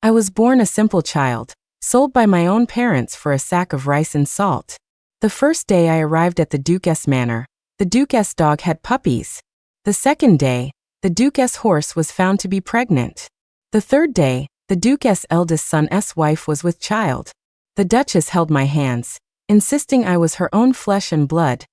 I was born a simple child, sold by my own parents for a sack of rice and salt. The first day I arrived at the Duke's manor, the Duke's dog had puppies. The second day, the Duke's horse was found to be pregnant. The third day, the Duke's eldest son's wife was with child. The Duchess held my hands, insisting I was her own flesh and blood,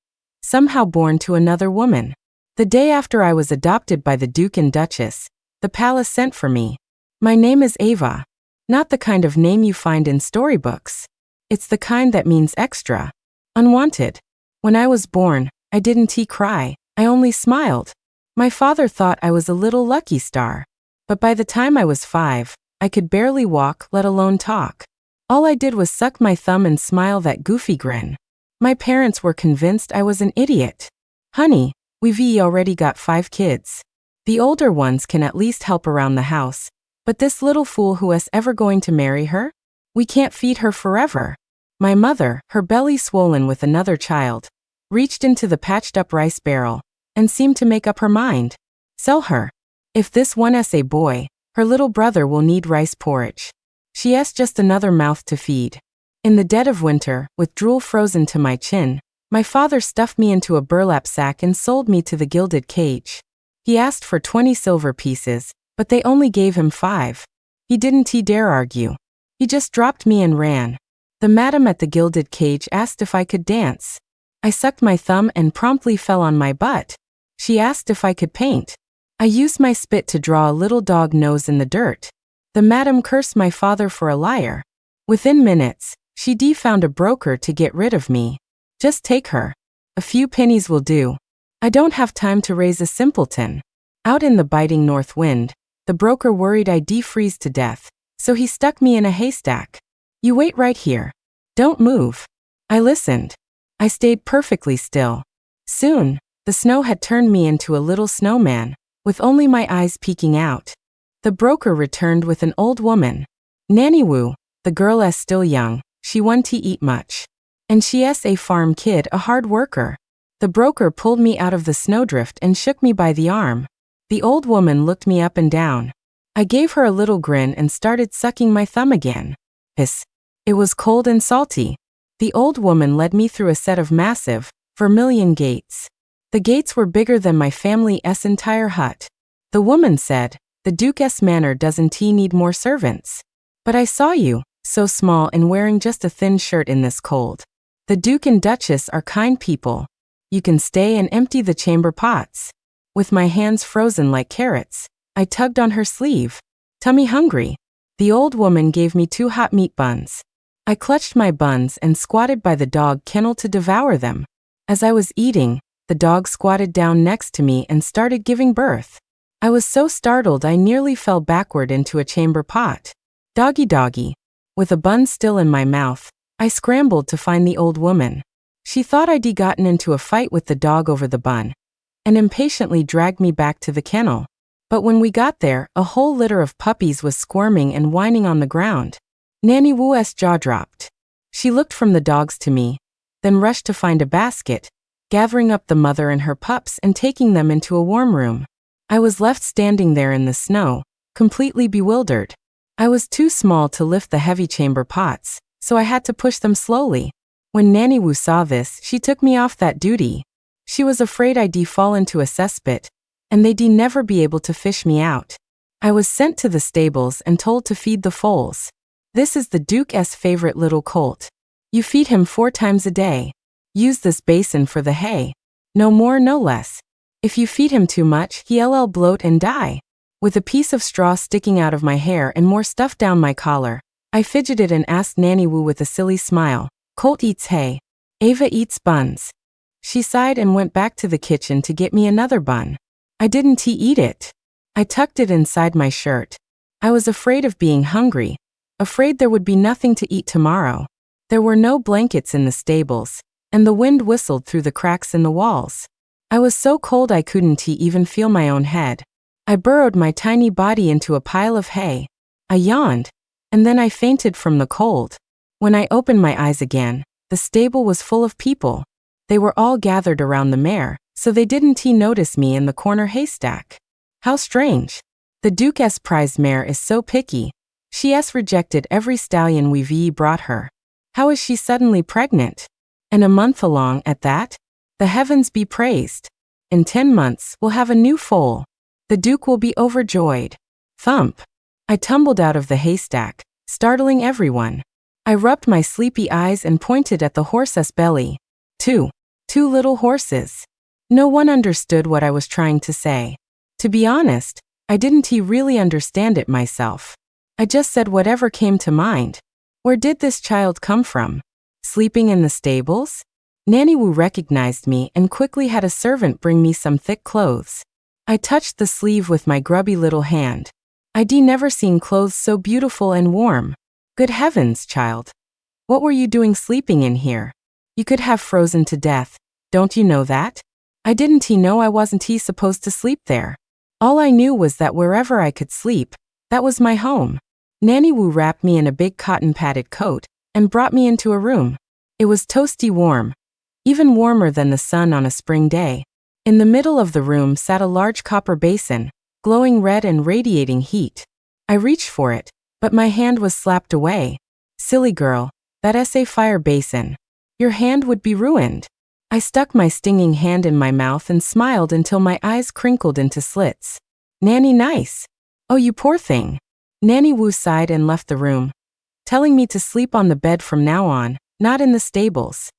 somehow born to another woman. The day after I was adopted by the Duke and Duchess, the palace sent for me. My name is Ava. Not the kind of name you find in storybooks. It's the kind that means extra. Unwanted. When I was born, I didn't cry, I only smiled. My father thought I was a little lucky star. But by the time I was 5, I could barely walk, let alone talk. All I did was suck my thumb and smile that goofy grin. My parents were convinced I was an idiot. Honey, we've already got 5 kids. The older ones can at least help around the house. But this little fool who is ever going to marry her? We can't feed her forever. My mother, her belly swollen with another child, reached into the patched-up rice barrel and seemed to make up her mind. Sell her. If this one's a boy, her little brother will need rice porridge. She's just another mouth to feed. In the dead of winter, with drool frozen to my chin, my father stuffed me into a burlap sack and sold me to the gilded cage. He asked for 20 silver pieces, but they only gave him 5. He didn't dare argue. He just dropped me and ran. The madam at the gilded cage asked if I could dance. I sucked my thumb and promptly fell on my butt. She asked if I could paint. I used my spit to draw a little dog nose in the dirt. The madam cursed my father for a liar. Within minutes, she found a broker to get rid of me. Just take her. A few pennies will do. I don't have time to raise a simpleton. Out in the biting north wind, the broker worried I'd freeze to death, so he stuck me in a haystack. You wait right here. Don't move. I listened. I stayed perfectly still. Soon, the snow had turned me into a little snowman, with only my eyes peeking out. The broker returned with an old woman. Nanny Wu, the girl is still young, she won't eat much. And she's a farm kid, a hard worker. The broker pulled me out of the snowdrift and shook me by the arm. The old woman looked me up and down. I gave her a little grin and started sucking my thumb again. Hiss. It was cold and salty. The old woman led me through a set of massive, vermilion gates. The gates were bigger than my family's entire hut. The woman said, the Duke's manor doesn't need more servants. But I saw you, so small and wearing just a thin shirt in this cold. The Duke and Duchess are kind people. You can stay and empty the chamber pots. With my hands frozen like carrots, I tugged on her sleeve. Tummy hungry. The old woman gave me 2 hot meat buns. I clutched my buns and squatted by the dog kennel to devour them. As I was eating, the dog squatted down next to me and started giving birth. I was so startled I nearly fell backward into a chamber pot. Doggy doggy. With a bun still in my mouth, I scrambled to find the old woman. She thought I'd gotten into a fight with the dog over the bun, and impatiently dragged me back to the kennel. But when we got there, a whole litter of puppies was squirming and whining on the ground. Nanny Wu's jaw dropped. She looked from the dogs to me, then rushed to find a basket, gathering up the mother and her pups and taking them into a warm room. I was left standing there in the snow, completely bewildered. I was too small to lift the heavy chamber pots, so I had to push them slowly. When Nanny Wu saw this, she took me off that duty. She was afraid I'd fall into a cesspit, and they'd never be able to fish me out. I was sent to the stables and told to feed the foals. This is the Duke's favorite little colt. You feed him 4 times a day. Use this basin for the hay. No more, no less. If you feed him too much, he'll bloat and die. With a piece of straw sticking out of my hair and more stuff down my collar, I fidgeted and asked Nanny Wu with a silly smile, Colt eats hay. Ava eats buns. She sighed and went back to the kitchen to get me another bun. I didn't eat it. I tucked it inside my shirt. I was afraid of being hungry, afraid there would be nothing to eat tomorrow. There were no blankets in the stables, and the wind whistled through the cracks in the walls. I was so cold I couldn't even feel my own head. I burrowed my tiny body into a pile of hay. I yawned, and then I fainted from the cold. When I opened my eyes again, the stable was full of people. They were all gathered around the mare, so they didn't notice me in the corner haystack. How strange. The Duke's prize mare is so picky. She's rejected every stallion we've brought her. How is she suddenly pregnant? And a month along at that? The heavens be praised. In 10 months, we'll have a new foal. The Duke will be overjoyed. Thump. I tumbled out of the haystack, startling everyone. I rubbed my sleepy eyes and pointed at the horse's belly. Two little horses. No one understood what I was trying to say. To be honest, I didn't really understand it myself. I just said whatever came to mind. Where did this child come from? Sleeping in the stables? Nanny Wu recognized me and quickly had a servant bring me some thick clothes. I touched the sleeve with my grubby little hand. I'd never seen clothes so beautiful and warm. Good heavens, child. What were you doing sleeping in here? You could have frozen to death. Don't you know that? I didn't know I wasn't supposed to sleep there. All I knew was that wherever I could sleep, that was my home. Nanny Wu wrapped me in a big cotton padded coat and brought me into a room. It was toasty warm, even warmer than the sun on a spring day. In the middle of the room sat a large copper basin, glowing red and radiating heat. I reached for it, but my hand was slapped away. Silly girl, that's a fire basin. Your hand would be ruined. I stuck my stinging hand in my mouth and smiled until my eyes crinkled into slits. Nanny nice. Oh, you poor thing. Nanny Wu sighed and left the room, telling me to sleep on the bed from now on, not in the stables.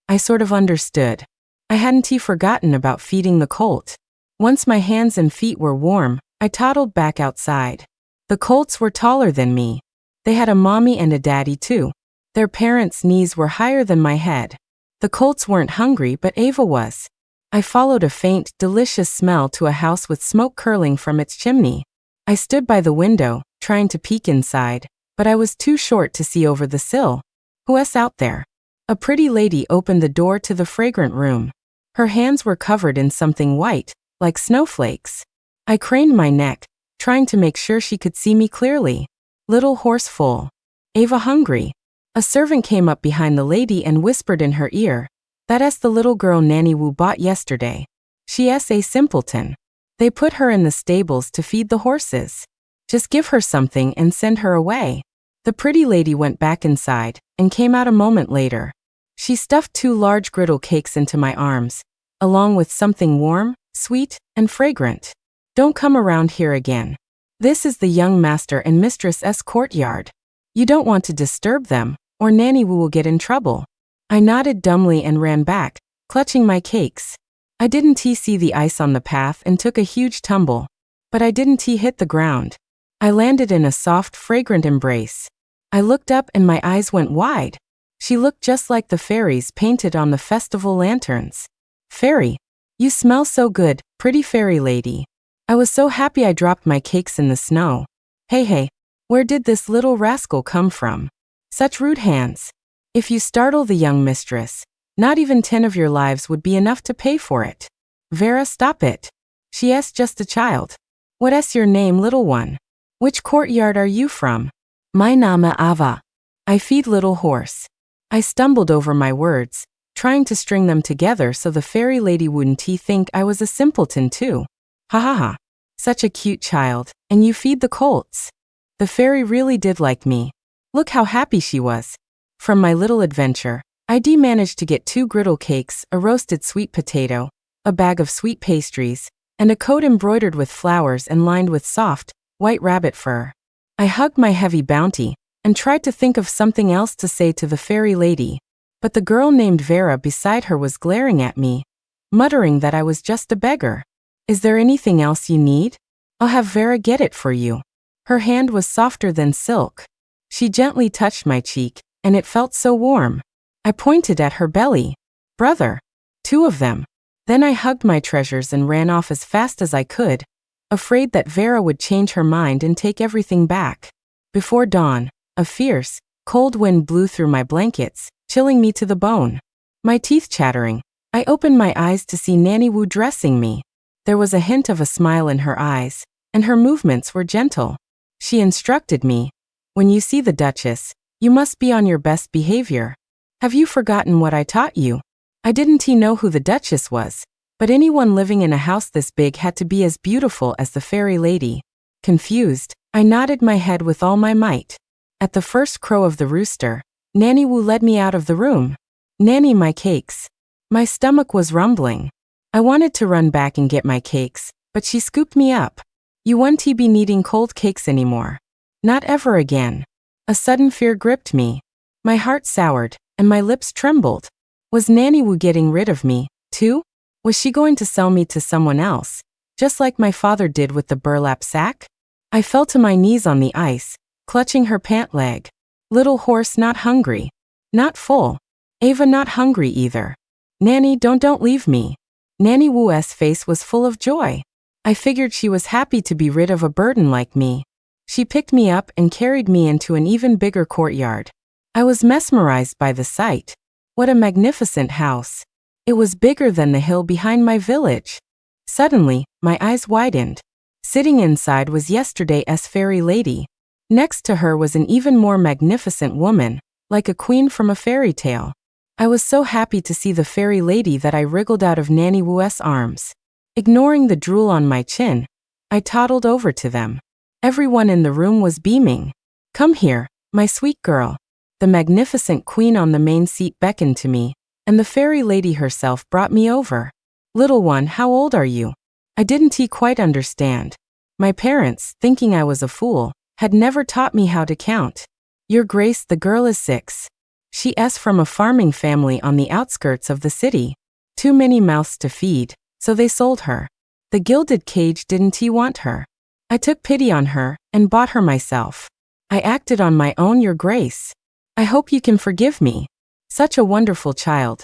I sort of understood. I hadn't forgotten about feeding the colt. Once my hands and feet were warm, I toddled back outside. The colts were taller than me. They had a mommy and a daddy too. Their parents' knees were higher than my head. The colts weren't hungry, but Ava was. I followed a faint, delicious smell to a house with smoke curling from its chimney. I stood by the window, trying to peek inside, but I was too short to see over the sill. Who's out there? A pretty lady opened the door to the fragrant room. Her hands were covered in something white, like snowflakes. I craned my neck, trying to make sure she could see me clearly. Little horse full. Ava hungry. A servant came up behind the lady and whispered in her ear, "That's the little girl Nanny Wu bought yesterday. She's a simpleton. They put her in the stables to feed the horses. Just give her something and send her away." The pretty lady went back inside and came out a moment later. She stuffed 2 large griddle cakes into my arms, along with something warm, sweet, and fragrant. "Don't come around here again. This is the young master and mistress's courtyard. You don't want to disturb them, or Nanny Wu will get in trouble." I nodded dumbly and ran back, clutching my cakes. I didn't see the ice on the path and took a huge tumble, but I didn't hit the ground. I landed in a soft, fragrant embrace. I looked up and my eyes went wide. She looked just like the fairies painted on the festival lanterns. "Fairy, you smell so good, pretty fairy lady." I was so happy I dropped my cakes in the snow. Hey, where did this little rascal come from? Such rude hands. If you startle the young mistress, not even 10 of your lives would be enough to pay for it. Vera, stop it. She's just a child. What's your name, little one? Which courtyard are you from? My name Ava. I feed little horse. I stumbled over my words, trying to string them together so the fairy lady wouldn't think I was a simpleton too. Ha ha ha. Such a cute child, and you feed the colts. The fairy really did like me. Look how happy she was. From my little adventure, I managed to get 2 griddle cakes, a roasted sweet potato, a bag of sweet pastries, and a coat embroidered with flowers and lined with soft, white rabbit fur. I hugged my heavy bounty and tried to think of something else to say to the fairy lady, but the girl named Vera beside her was glaring at me, muttering that I was just a beggar. "Is there anything else you need? I'll have Vera get it for you." Her hand was softer than silk. She gently touched my cheek, and it felt so warm. I pointed at her belly. "Brother." 2 of them. Then I hugged my treasures and ran off as fast as I could, afraid that Vera would change her mind and take everything back. Before dawn, a fierce, cold wind blew through my blankets, chilling me to the bone. My teeth chattering, I opened my eyes to see Nanny Wu dressing me. There was a hint of a smile in her eyes, and her movements were gentle. She instructed me, "When you see the Duchess, you must be on your best behavior. Have you forgotten what I taught you?" I didn't know who the Duchess was, but anyone living in a house this big had to be as beautiful as the fairy lady. Confused, I nodded my head with all my might. At the first crow of the rooster, Nanny Wu led me out of the room. Nanny, my cakes. My stomach was rumbling. I wanted to run back and get my cakes, but she scooped me up. You won't be needing cold cakes anymore. Not ever again. A sudden fear gripped me. My heart soured, and my lips trembled. Was Nanny Wu getting rid of me, too? Was she going to sell me to someone else, just like my father did with the burlap sack? I fell to my knees on the ice, clutching her pant leg. Little horse, not hungry. Not full. Ava, not hungry either. Nanny, don't leave me. Nanny Wu's face was full of joy. I figured she was happy to be rid of a burden like me. She picked me up and carried me into an even bigger courtyard. I was mesmerized by the sight. What a magnificent house. It was bigger than the hill behind my village. Suddenly, my eyes widened. Sitting inside was yesterday's fairy lady. Next to her was an even more magnificent woman, like a queen from a fairy tale. I was so happy to see the fairy lady that I wriggled out of Nanny Wu's arms. Ignoring the drool on my chin, I toddled over to them. Everyone in the room was beaming. Come here, my sweet girl. The magnificent queen on the main seat beckoned to me, and the fairy lady herself brought me over. Little one, how old are you? I didn't quite understand. My parents, thinking I was a fool, had never taught me how to count. Your Grace, the girl is 6. She's from a farming family on the outskirts of the city. Too many mouths to feed, so they sold her. The gilded cage didn't want her. I took pity on her and bought her myself. I acted on my own, Your Grace. I hope you can forgive me. Such a wonderful child.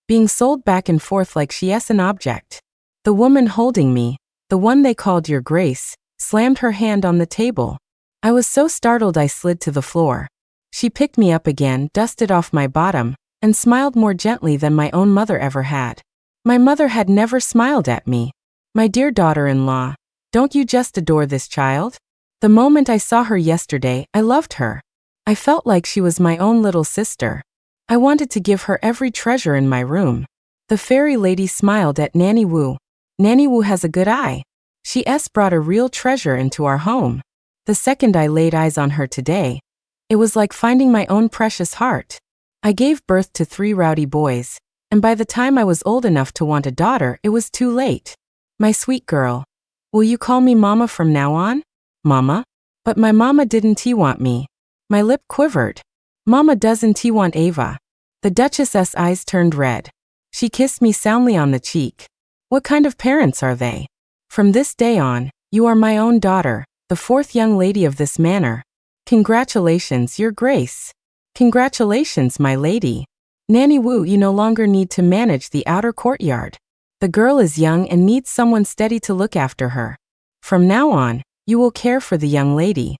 Being sold back and forth like she's an object. The woman holding me, the one they called Your Grace, slammed her hand on the table. I was so startled I slid to the floor. She picked me up again, dusted off my bottom, and smiled more gently than my own mother ever had. My mother had never smiled at me. My dear daughter-in-law, don't you just adore this child? The moment I saw her yesterday, I loved her. I felt like she was my own little sister. I wanted to give her every treasure in my room. The fairy lady smiled at Nanny Wu. Nanny Wu has a good eye. She's brought a real treasure into our home. The second I laid eyes on her today, it was like finding my own precious heart. I gave birth to 3 rowdy boys, and by the time I was old enough to want a daughter, it was too late. My sweet girl, will you call me Mama from now on? Mama? But my mama didn't want me. My lip quivered. Mama doesn't want Ava. The Duchess's eyes turned red. She kissed me soundly on the cheek. What kind of parents are they? From this day on, you are my own daughter, the 4th young lady of this manor. Congratulations, Your Grace. Congratulations, my lady. Nanny Wu, you no longer need to manage the outer courtyard. The girl is young and needs someone steady to look after her. From now on, you will care for the young lady.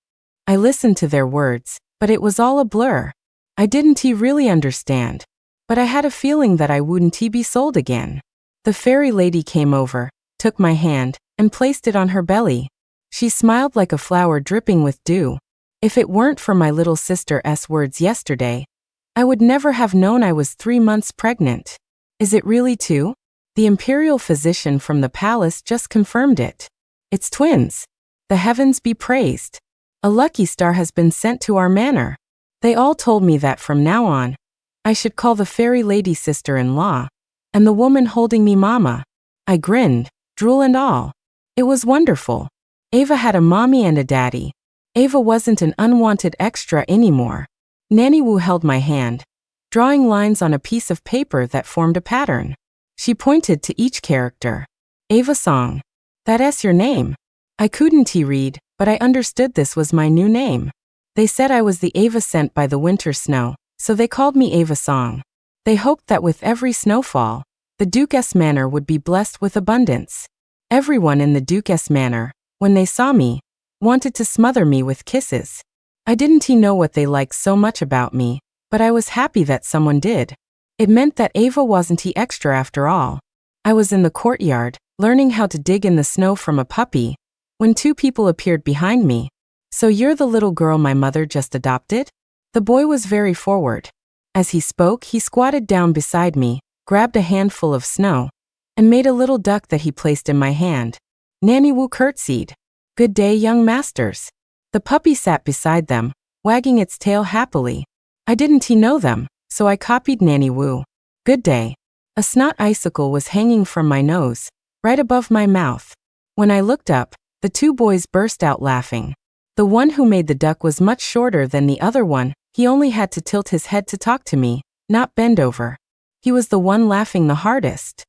I listened to their words, but it was all a blur. I didn't really understand, but I had a feeling that I wouldn't be sold again. The fairy lady came over, took my hand, and placed it on her belly. She smiled like a flower dripping with dew. If it weren't for my little sister's words yesterday, I would never have known I was 3 months pregnant. Is it really 2? The imperial physician from the palace just confirmed it. It's twins. The heavens be praised. A lucky star has been sent to our manor. They all told me that from now on, I should call the fairy lady sister-in-law, and the woman holding me Mama. I grinned, drool and all. It was wonderful. Ava had a mommy and a daddy. Ava wasn't an unwanted extra anymore. Nanny Wu held my hand, drawing lines on a piece of paper that formed a pattern. She pointed to each character. Ava Song. That's your name. I couldn't read, but I understood this was my new name. They said I was the Ava sent by the winter snow, so they called me Ava Song. They hoped that with every snowfall, the Duke's manor would be blessed with abundance. Everyone in the Duke's manor, when they saw me, wanted to smother me with kisses. I didn't know what they liked so much about me, but I was happy that someone did. It meant that Ava wasn't extra after all. I was in the courtyard, learning how to dig in the snow from a puppy, when 2 people appeared behind me. So you're the little girl my mother just adopted? The boy was very forward. As he spoke, he squatted down beside me, grabbed a handful of snow, and made a little duck that he placed in my hand. Nanny Wu curtsied. Good day, young masters. The puppy sat beside them, wagging its tail happily. I didn't know them, so I copied Nanny Wu. Good day. A snot icicle was hanging from my nose, right above my mouth. When I looked up, the two boys burst out laughing. The one who made the duck was much shorter than the other one. He only had to tilt his head to talk to me, not bend over. He was the one laughing the hardest.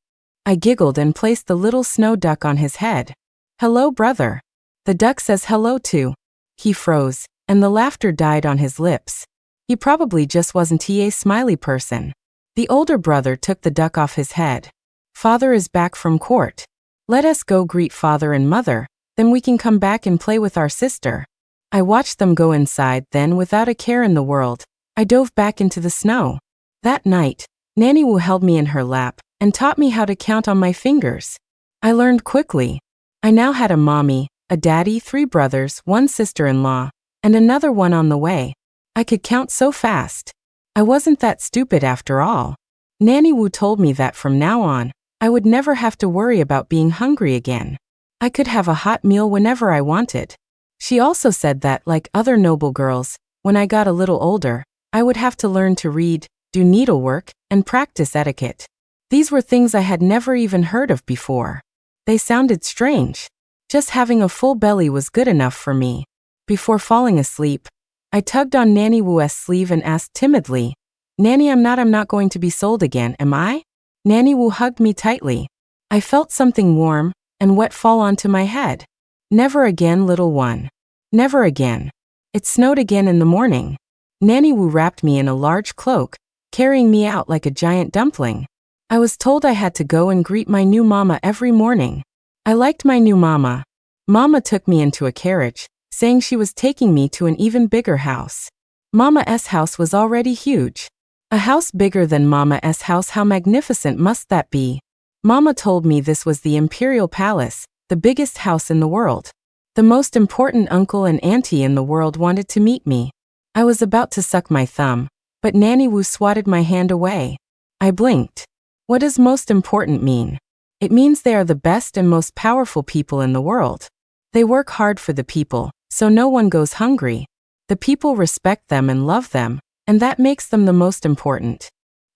I giggled and placed the little snow duck on his head. Hello, brother. The duck says hello too. He froze, and the laughter died on his lips. He probably just wasn't a smiley person. The older brother took the duck off his head. Father is back from court. Let us go greet father and mother, then we can come back and play with our sister. I watched them go inside, then without a care in the world, I dove back into the snow. That night, Nanny Wu held me in her lap and taught me how to count on my fingers. I learned quickly. I now had a mommy, a daddy, 3 brothers, 1 sister-in-law, and another one on the way. I could count so fast. I wasn't that stupid after all. Nanny Wu told me that from now on, I would never have to worry about being hungry again. I could have a hot meal whenever I wanted. She also said that, like other noble girls, when I got a little older, I would have to learn to read, do needlework, and practice etiquette. These were things I had never even heard of before. They sounded strange. Just having a full belly was good enough for me. Before falling asleep, I tugged on Nanny Wu's sleeve and asked timidly, Nanny, I'm not going to be sold again, am I? Nanny Wu hugged me tightly. I felt something warm and wet fall onto my head. Never again, little one. Never again. It snowed again in the morning. Nanny Wu wrapped me in a large cloak, carrying me out like a giant dumpling. I was told I had to go and greet my new mama every morning. I liked my new mama. Mama took me into a carriage, saying she was taking me to an even bigger house. Mama's house was already huge. A house bigger than Mama's house, how magnificent must that be? Mama told me this was the Imperial Palace, the biggest house in the world. The most important uncle and auntie in the world wanted to meet me. I was about to suck my thumb, but Nanny Wu swatted my hand away. I blinked. What does most important mean? It means they are the best and most powerful people in the world. They work hard for the people, so no one goes hungry. The people respect them and love them, and that makes them the most important.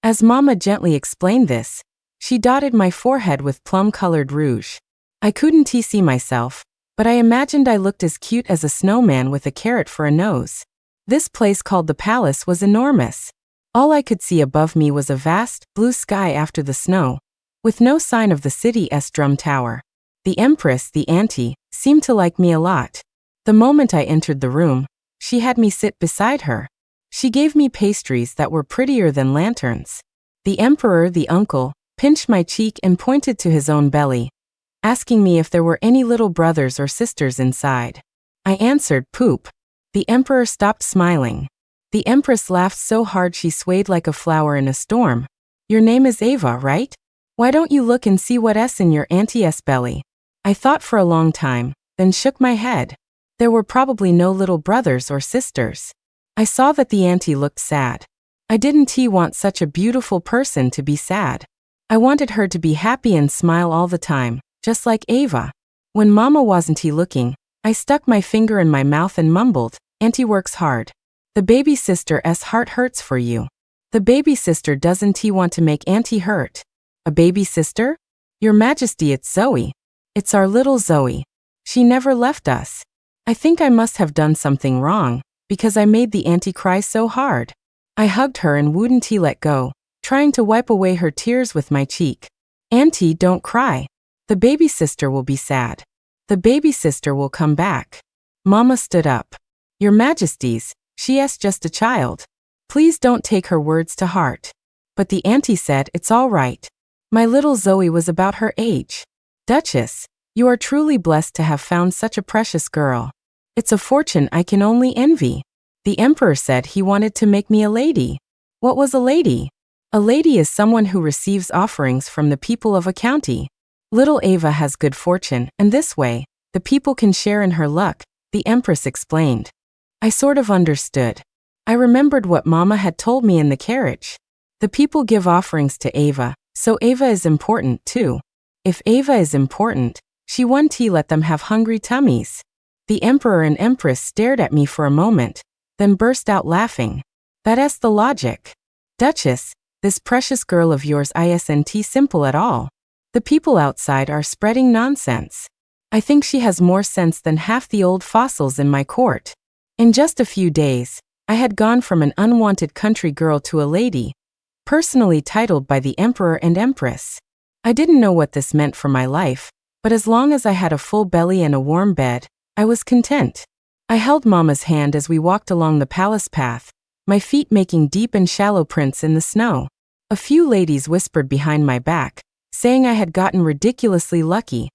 As Mama gently explained this, she dotted my forehead with plum-colored rouge. I couldn't see myself, but I imagined I looked as cute as a snowman with a carrot for a nose. This place called the palace was enormous. All I could see above me was a vast, blue sky after the snow, with no sign of the city's drum tower. The Empress, the auntie, seemed to like me a lot. The moment I entered the room, she had me sit beside her. She gave me pastries that were prettier than lanterns. The Emperor, the uncle, pinched my cheek and pointed to his own belly, asking me if there were any little brothers or sisters inside. I answered, poop. The Emperor stopped smiling. The Empress laughed so hard she swayed like a flower in a storm. Your name is Ava, right? Why don't you look and see what's in your auntie's belly? I thought for a long time, then shook my head. There were probably no little brothers or sisters. I saw that the auntie looked sad. I didn't want such a beautiful person to be sad. I wanted her to be happy and smile all the time, just like Ava. When Mama wasn't looking, I stuck my finger in my mouth and mumbled, Auntie works hard. The baby sister's heart hurts for you. The baby sister doesn't want to make Auntie hurt. A baby sister? Your Majesty, it's Zoe. It's our little Zoe. She never left us. I think I must have done something wrong, because I made the auntie cry so hard. I hugged her and wouldn't let go, trying to wipe away her tears with my cheek. Auntie, don't cry. The baby sister will be sad. The baby sister will come back. Mama stood up. Your Majesties, she's just a child. Please don't take her words to heart. But the auntie said it's all right. My little Zoe was about her age. Duchess, you are truly blessed to have found such a precious girl. It's a fortune I can only envy. The emperor said he wanted to make me a lady. What was a lady? A lady is someone who receives offerings from the people of a county. Little Ava has good fortune, and this way, the people can share in her luck, the empress explained. I sort of understood. I remembered what Mama had told me in the carriage. The people give offerings to Ava, so Ava is important too. If Ava is important, she won't let them have hungry tummies. The emperor and empress stared at me for a moment, then burst out laughing. That's the logic. Duchess, this precious girl of yours isn't simple at all. The people outside are spreading nonsense. I think she has more sense than half the old fossils in my court. In just a few days, I had gone from an unwanted country girl to a lady, personally titled by the Emperor and Empress. I didn't know what this meant for my life, but as long as I had a full belly and a warm bed, I was content. I held Mama's hand as we walked along the palace path, my feet making deep and shallow prints in the snow. A few ladies whispered behind my back, saying I had gotten ridiculously lucky,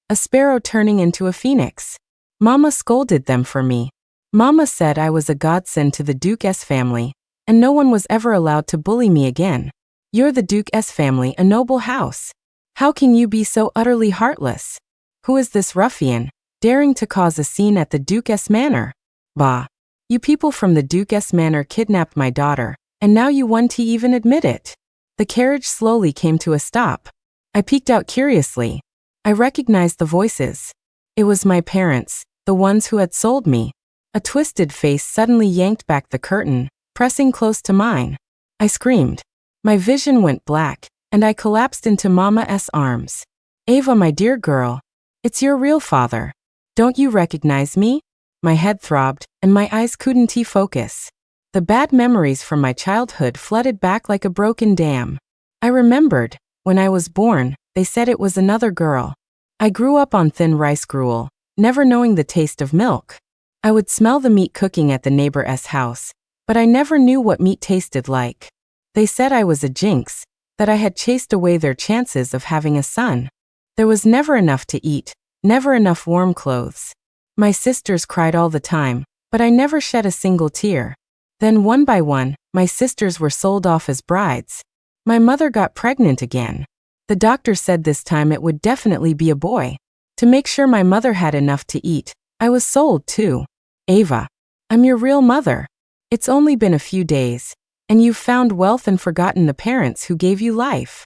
a sparrow turning into a phoenix. Mama scolded them for me. Mama said I was a godsend to the Duke-S family, and no one was ever allowed to bully me again. You're the Duke-S family, a noble house. How can you be so utterly heartless? Who is this ruffian, daring to cause a scene at the Duke-S manor? Bah! You people from the Duke-S manor kidnapped my daughter, and now you want to even admit it. The carriage slowly came to a stop. I peeked out curiously. I recognized the voices. It was my parents, the ones who had sold me. A twisted face suddenly yanked back the curtain, pressing close to mine. I screamed. My vision went black, and I collapsed into Mama's arms. Ava, my dear girl. It's your real father. Don't you recognize me? My head throbbed, and my eyes couldn't focus. The bad memories from my childhood flooded back like a broken dam. I remembered, when I was born, they said it was another girl. I grew up on thin rice gruel, never knowing the taste of milk. I would smell the meat cooking at the neighbor's house, but I never knew what meat tasted like. They said I was a jinx, that I had chased away their chances of having a son. There was never enough to eat, never enough warm clothes. My sisters cried all the time, but I never shed a single tear. Then one by one, my sisters were sold off as brides. My mother got pregnant again. The doctor said this time it would definitely be a boy. To make sure my mother had enough to eat, I was sold too. Ava, I'm your real mother. It's only been a few days, and you've found wealth and forgotten the parents who gave you life.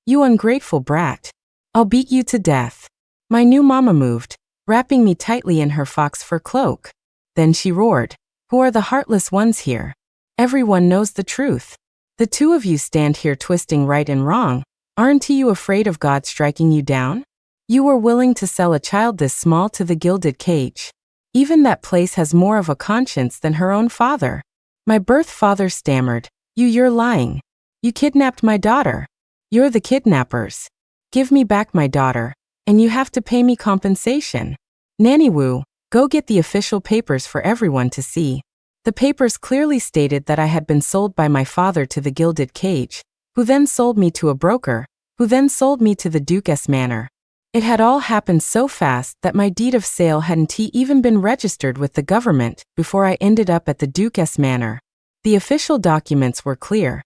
You ungrateful brat. I'll beat you to death. My new mama moved, wrapping me tightly in her fox fur cloak. Then she roared, "Who are the heartless ones here? Everyone knows the truth. The two of you stand here twisting right and wrong. Aren't you afraid of God striking you down? You were willing to sell a child this small to the gilded cage. Even that place has more of a conscience than her own father." My birth father stammered, You're lying. You kidnapped my daughter. You're the kidnappers. Give me back my daughter, and you have to pay me compensation. Nanny Wu, go get the official papers for everyone to see." The papers clearly stated that I had been sold by my father to the gilded cage, who then sold me to a broker, who then sold me to the Duke-S manor. It had all happened so fast that my deed of sale hadn't even been registered with the government before I ended up at the Duke-S manor. The official documents were clear.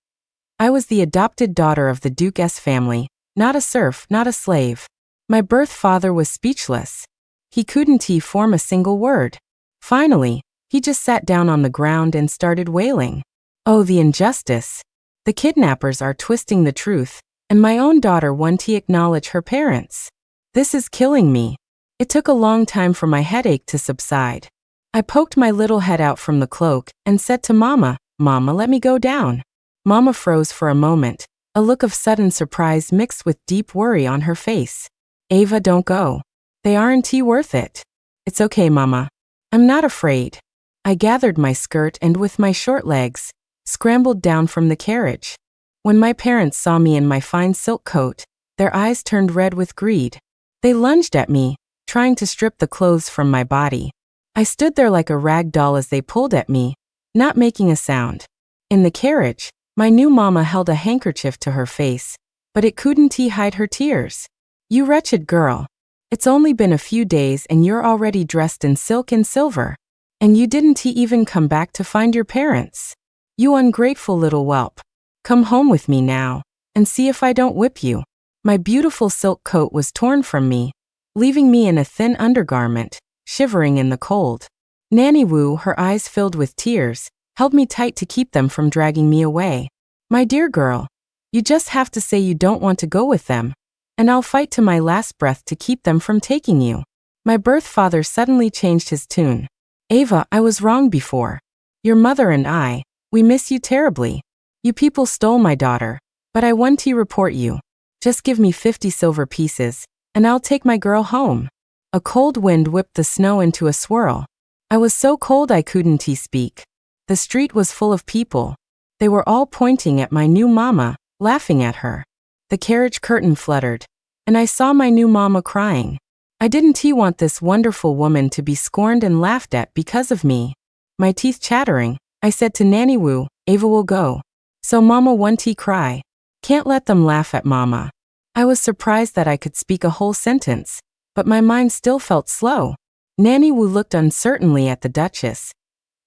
I was the adopted daughter of the Duke-S family, not a serf, not a slave. My birth father was speechless. He couldn't form a single word. Finally, he just sat down on the ground and started wailing. Oh, the injustice. The kidnappers are twisting the truth, and my own daughter won't acknowledge her parents. This is killing me. It took a long time for my headache to subside. I poked my little head out from the cloak and said to Mama, "Mama, let me go down." Mama froze for a moment, a look of sudden surprise mixed with deep worry on her face. "Ava, don't go. They aren't worth it." "It's okay, Mama. I'm not afraid." I gathered my skirt and with my short legs, scrambled down from the carriage. When my parents saw me in my fine silk coat, their eyes turned red with greed. They lunged at me, trying to strip the clothes from my body. I stood there like a rag doll as they pulled at me, not making a sound. In the carriage, my new mama held a handkerchief to her face, but it couldn't hide her tears. "You wretched girl. It's only been a few days and you're already dressed in silk and silver. And you didn't even come back to find your parents. You ungrateful little whelp. Come home with me now, and see if I don't whip you." My beautiful silk coat was torn from me, leaving me in a thin undergarment, shivering in the cold. Nanny Wu, her eyes filled with tears, held me tight to keep them from dragging me away. "My dear girl, you just have to say you don't want to go with them, and I'll fight to my last breath to keep them from taking you." My birth father suddenly changed his tune. "Ava, I was wrong before. Your mother and I, we miss you terribly. You people stole my daughter, but I want to report you. Just give me 50 silver pieces, and I'll take my girl home." A cold wind whipped the snow into a swirl. I was so cold I couldn't speak. The street was full of people. They were all pointing at my new mama, laughing at her. The carriage curtain fluttered, and I saw my new mama crying. I didn't want this wonderful woman to be scorned and laughed at because of me. My teeth chattering, I said to Nanny Wu, "Ava will go. So Mama won't cry. Can't let them laugh at Mama." I was surprised that I could speak a whole sentence, but my mind still felt slow. Nanny Wu looked uncertainly at the Duchess,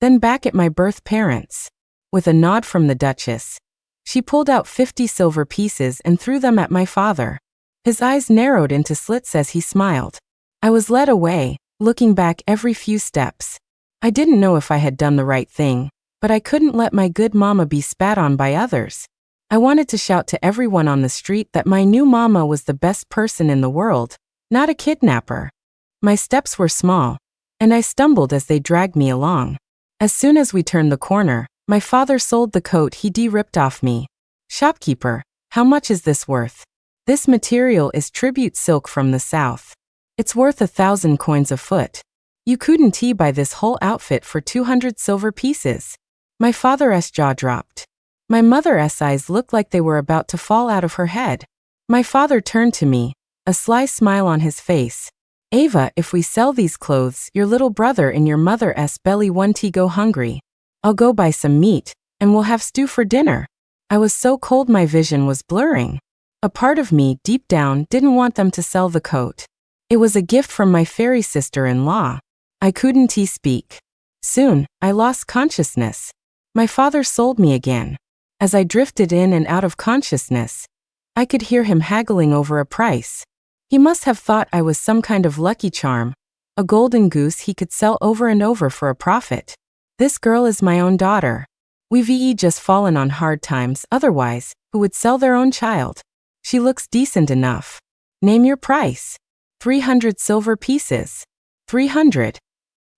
then back at my birth parents. With a nod from the Duchess, she pulled out 50 silver pieces and threw them at my father. His eyes narrowed into slits as he smiled. I was led away, looking back every few steps. I didn't know if I had done the right thing, but I couldn't let my good mama be spat on by others. I wanted to shout to everyone on the street that my new mama was the best person in the world, not a kidnapper. My steps were small, and I stumbled as they dragged me along. As soon as we turned the corner, my father sold the coat he ripped off me. "Shopkeeper, how much is this worth?" "This material is tribute silk from the south. It's worth 1,000 coins a foot. You couldn't buy this whole outfit for 200 silver pieces." My father's jaw dropped. My mother's eyes looked like they were about to fall out of her head. My father turned to me, a sly smile on his face. "Ava, if we sell these clothes, your little brother and your mother's belly won't go hungry. I'll go buy some meat, and we'll have stew for dinner." I was so cold my vision was blurring. A part of me, deep down, didn't want them to sell the coat. It was a gift from my fairy sister-in-law. I couldn't speak. Soon, I lost consciousness. My father sold me again. As I drifted in and out of consciousness, I could hear him haggling over a price. He must have thought I was some kind of lucky charm, a golden goose he could sell over and over for a profit. This girl is my own daughter. We've just fallen on hard times, otherwise, who would sell their own child? She looks decent enough. Name your price. 300 silver pieces. 300.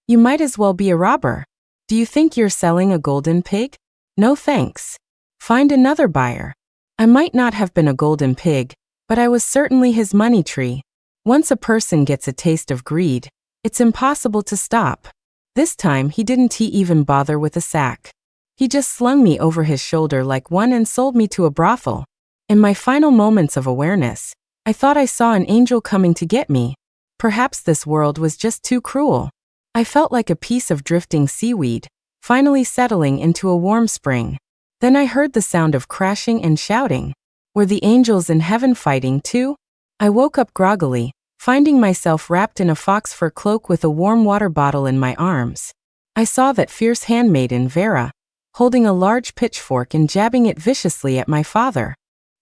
You might as well be a robber. Do you think you're selling a golden pig? No thanks. Find another buyer. I might not have been a golden pig, but I was certainly his money tree. Once a person gets a taste of greed, it's impossible to stop. This time he didn't even bother with a sack. He just slung me over his shoulder like one and sold me to a brothel. In my final moments of awareness, I thought I saw an angel coming to get me. Perhaps this world was just too cruel. I felt like a piece of drifting seaweed, finally settling into a warm spring. Then I heard the sound of crashing and shouting. Were the angels in heaven fighting too? I woke up groggily, finding myself wrapped in a fox fur cloak with a warm water bottle in my arms. I saw that fierce handmaiden Vera, holding a large pitchfork and jabbing it viciously at my father.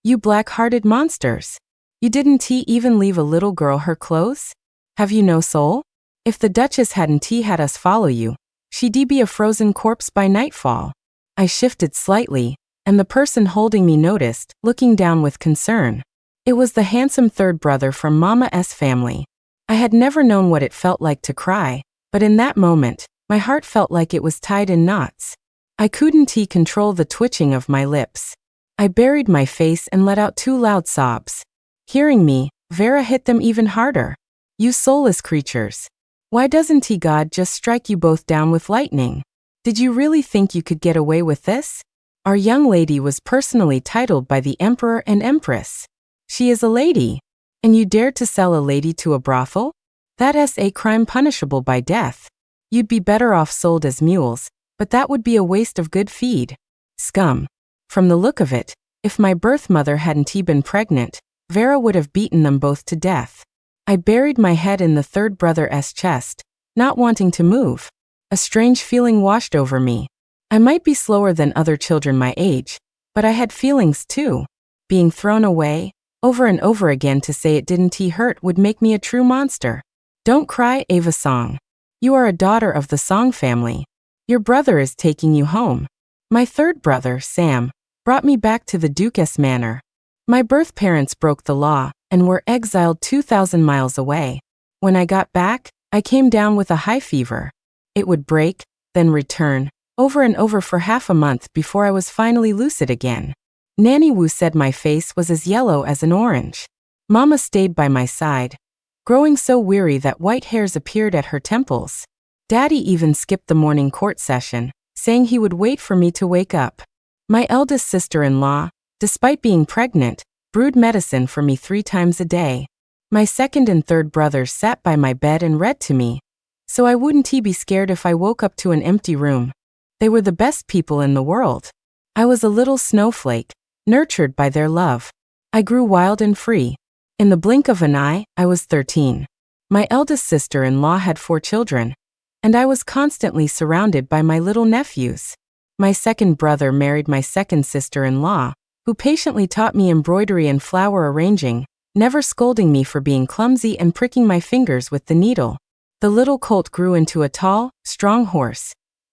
"You black-hearted monsters! You didn't even leave a little girl her clothes? Have you no soul? If the Duchess hadn't had us follow you, she'd be a frozen corpse by nightfall." I shifted slightly, and the person holding me noticed, looking down with concern. It was the handsome third brother from Mama's family. I had never known what it felt like to cry, but in that moment, my heart felt like it was tied in knots. I couldn't control the twitching of my lips. I buried my face and let out 2 loud sobs. Hearing me, Vera hit them even harder. "You soulless creatures. Why doesn't God just strike you both down with lightning? Did you really think you could get away with this? Our young lady was personally titled by the Emperor and Empress. She is a lady. And you dared to sell a lady to a brothel? That's a crime punishable by death. You'd be better off sold as mules, but that would be a waste of good feed. Scum. From the look of it, if my birth mother hadn't been pregnant, Vera would have beaten them both to death." I buried my head in the third brother's chest, not wanting to move. A strange feeling washed over me. I might be slower than other children my age, but I had feelings too. Being thrown away, over and over again to say it didn't hurt would make me a true monster. "Don't cry, Ava Song. You are a daughter of the Song family. Your brother is taking you home." My third brother, Sam, brought me back to the Duchess Manor. My birth parents broke the law and were exiled 2,000 miles away. When I got back, I came down with a high fever. It would break, then return, over and over for half a month before I was finally lucid again. Nanny Wu said my face was as yellow as an orange. Mama stayed by my side, growing so weary that white hairs appeared at her temples. Daddy even skipped the morning court session, saying he would wait for me to wake up. My eldest sister-in-law, despite being pregnant, brewed medicine for me 3 times a day. My second and third brothers sat by my bed and read to me, so I wouldn't be scared if I woke up to an empty room. They were the best people in the world. I was a little snowflake, nurtured by their love. I grew wild and free. In the blink of an eye, I was 13. My eldest sister-in-law had 4 children, and I was constantly surrounded by my little nephews. My second brother married my second sister-in-law, who patiently taught me embroidery and flower arranging, never scolding me for being clumsy and pricking my fingers with the needle. The little colt grew into a tall, strong horse,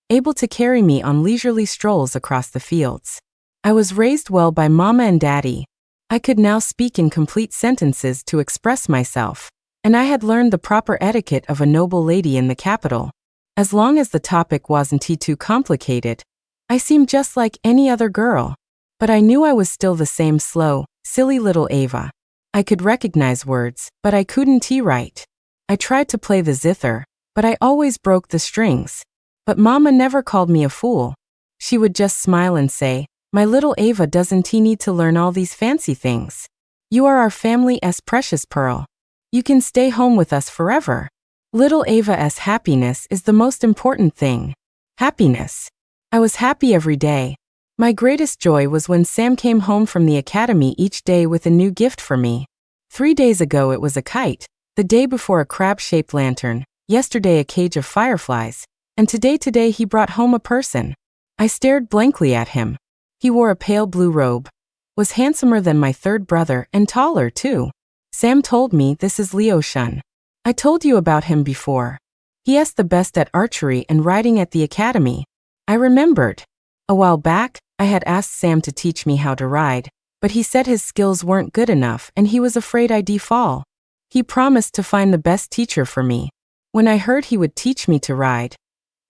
able to carry me on leisurely strolls across the fields. I was raised well by Mama and Daddy. I could now speak in complete sentences to express myself, and I had learned the proper etiquette of a noble lady in the capital. As long as the topic wasn't too complicated, I seemed just like any other girl. But I knew I was still the same slow, silly little Ava. I could recognize words, but I couldn't write. I tried to play the zither, but I always broke the strings. But Mama never called me a fool. She would just smile and say, "My little Ava doesn't need to learn all these fancy things. You are our family's precious pearl. You can stay home with us forever." Little Ava's happiness is the most important thing. Happiness. I was happy every day. My greatest joy was when Sam came home from the academy each day with a new gift for me. 3 days ago it was a kite, the day before a crab-shaped lantern, yesterday a cage of fireflies, and today he brought home a person. I stared blankly at him. He wore a pale blue robe, was handsomer than my third brother and taller too. Sam told me, "This is Leo Shun. I told you about him before. He is the best at archery and riding at the academy." I remembered. A while back, I had asked Sam to teach me how to ride, but he said his skills weren't good enough and he was afraid I'd fall. He promised to find the best teacher for me. When I heard he would teach me to ride,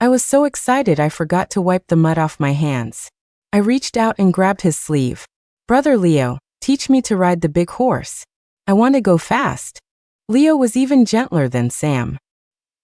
I was so excited I forgot to wipe the mud off my hands. I reached out and grabbed his sleeve. "Brother Leo, teach me to ride the big horse. I want to go fast." Leo was even gentler than Sam.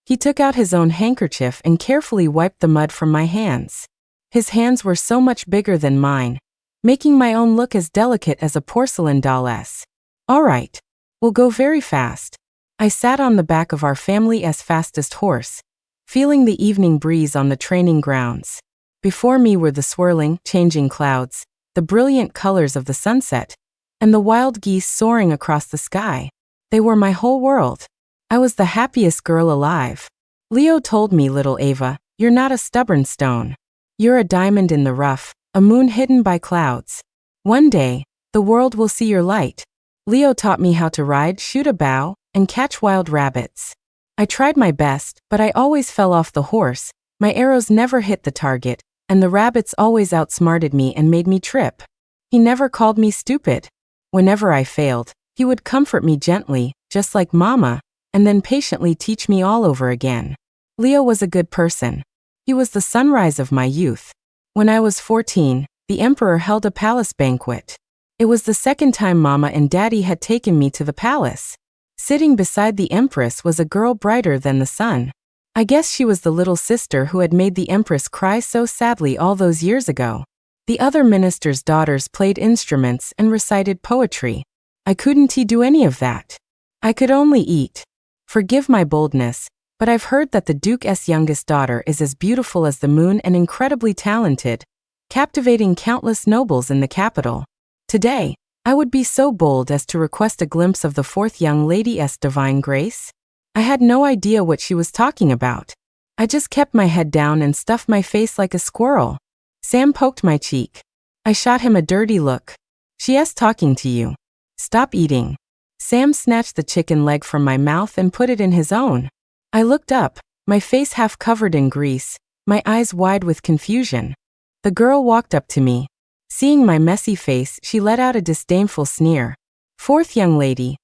He took out his own handkerchief and carefully wiped the mud from my hands. His hands were so much bigger than mine, making my own look as delicate as a porcelain doll's. "All right, we'll go very fast." I sat on the back of our family's fastest horse, feeling the evening breeze on the training grounds. Before me were the swirling, changing clouds, the brilliant colors of the sunset, and the wild geese soaring across the sky. They were my whole world. I was the happiest girl alive. Leo told me, "Little Ava, you're not a stubborn stone. You're a diamond in the rough, a moon hidden by clouds. One day, the world will see your light." Leo taught me how to ride, shoot a bow, and catch wild rabbits. I tried my best, but I always fell off the horse, my arrows never hit the target, and the rabbits always outsmarted me and made me trip. He never called me stupid. Whenever I failed, he would comfort me gently, just like Mama, and then patiently teach me all over again. Leo was a good person. He was the sunrise of my youth. When I was 14, the emperor held a palace banquet. It was the second time Mama and Daddy had taken me to the palace. Sitting beside the empress was a girl brighter than the sun. I guess she was the little sister who had made the empress cry so sadly all those years ago. The other ministers' daughters played instruments and recited poetry. I couldn't do any of that. I could only eat. Forgive my boldness, but I've heard that the Duke's youngest daughter is as beautiful as the moon and incredibly talented, captivating countless nobles in the capital. Today, I would be so bold as to request a glimpse of the fourth young lady's divine grace. I had no idea what she was talking about. I just kept my head down and stuffed my face like a squirrel. Sam poked my cheek. I shot him a dirty look. "She is talking to you. Stop eating." Sam snatched the chicken leg from my mouth and put it in his own. I looked up, my face half covered in grease, my eyes wide with confusion. The girl walked up to me. Seeing my messy face, she let out a disdainful sneer. "Fourth young lady,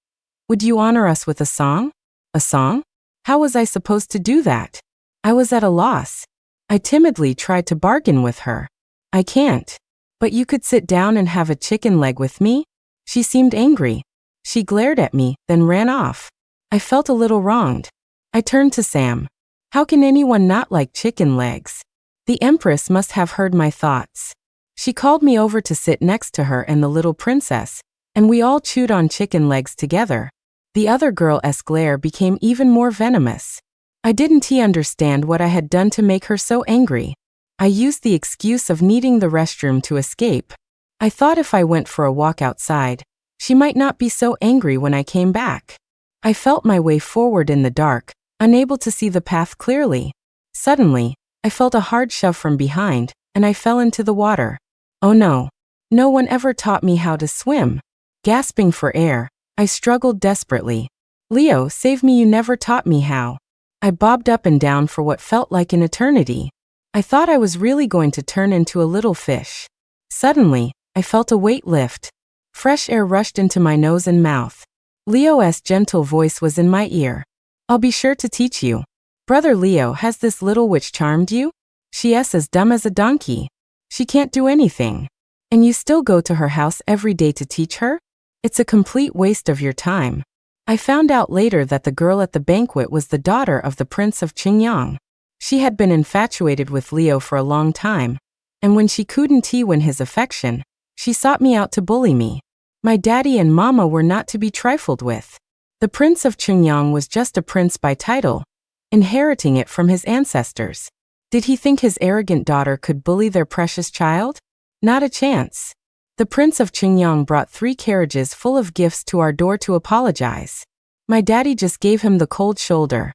would you honor us with a song?" "A song? How was I supposed to do that?" I was at a loss. I timidly tried to bargain with her. I can't. But you could sit down and have a chicken leg with me? She seemed angry. She glared at me, then ran off. I felt a little wronged. I turned to Sam. How can anyone not like chicken legs? The Empress must have heard my thoughts. She called me over to sit next to her and the little princess, and we all chewed on chicken legs together. The other girl's glare became even more venomous. I didn't understand what I had done to make her so angry. I used the excuse of needing the restroom to escape. I thought if I went for a walk outside, she might not be so angry when I came back. I felt my way forward in the dark, unable to see the path clearly. Suddenly, I felt a hard shove from behind, and I fell into the water. Oh no! No one ever taught me how to swim. Gasping for air, I struggled desperately. Leo, save me, you never taught me how. I bobbed up and down for what felt like an eternity. I thought I was really going to turn into a little fish. Suddenly, I felt a weight lift. Fresh air rushed into my nose and mouth. Leo's gentle voice was in my ear. I'll be sure to teach you. Brother Leo, has this little witch charmed you? She's as dumb as a donkey. She can't do anything. And you still go to her house every day to teach her? It's a complete waste of your time. I found out later that the girl at the banquet was the daughter of the Prince of Qingyang. She had been infatuated with Leo for a long time, and when she couldn't win his affection, she sought me out to bully me. My daddy and mama were not to be trifled with. The Prince of Qingyang was just a prince by title, inheriting it from his ancestors. Did he think his arrogant daughter could bully their precious child? Not a chance. The Prince of Qingyang brought 3 carriages full of gifts to our door to apologize. My daddy just gave him the cold shoulder.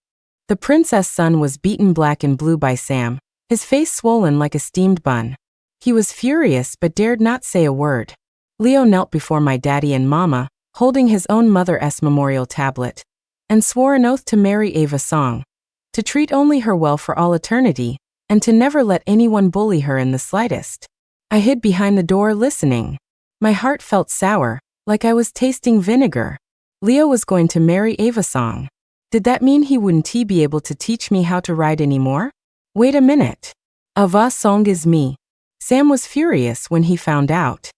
The prince's son was beaten black and blue by Sam, his face swollen like a steamed bun. He was furious but dared not say a word. Leo knelt before my daddy and mama, holding his own mother's memorial tablet, and swore an oath to marry Ava Song, to treat only her well for all eternity, and to never let anyone bully her in the slightest. I hid behind the door listening. My heart felt sour, like I was tasting vinegar. Leo was going to marry Ava Song. Did that mean he wouldn't be able to teach me how to ride anymore? Wait a minute. Ava Song is me. Sam was furious when he found out.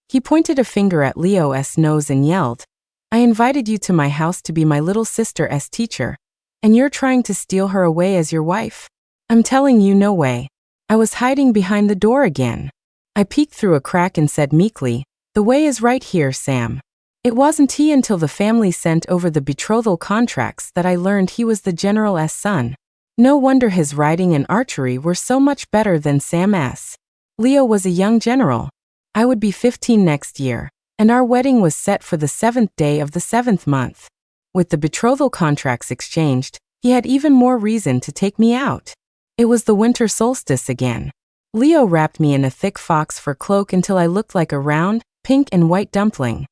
He pointed a finger at Leo's nose and yelled, I invited you to my house to be my little sister's teacher, and you're trying to steal her away as your wife? I'm telling you, no way. I was hiding behind the door again. I peeked through a crack and said meekly, the way is right here, Sam. It wasn't until the family sent over the betrothal contracts that I learned he was the general's son. No wonder his riding and archery were so much better than Sam's. Leo was a young general. I would be 15 next year, and our wedding was set for the 7th day of the 7th month. With the betrothal contracts exchanged, he had even more reason to take me out. It was the winter solstice again. Leo wrapped me in a thick fox fur cloak until I looked like a round, pink and white dumpling.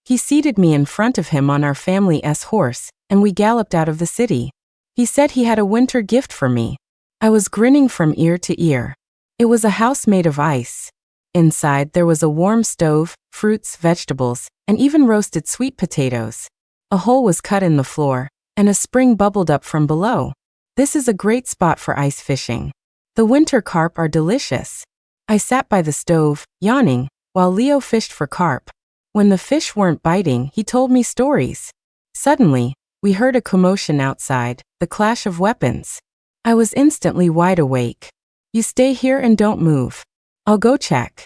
He seated me in front of him on our family's horse, and we galloped out of the city. He said he had a winter gift for me. I was grinning from ear to ear. It was a house made of ice. Inside there was a warm stove, fruits, vegetables, and even roasted sweet potatoes. A hole was cut in the floor, and a spring bubbled up from below. This is a great spot for ice fishing. The winter carp are delicious. I sat by the stove, yawning, while Leo fished for carp. When the fish weren't biting, he told me stories. Suddenly, we heard a commotion outside, the clash of weapons. I was instantly wide awake. You stay here and don't move. I'll go check.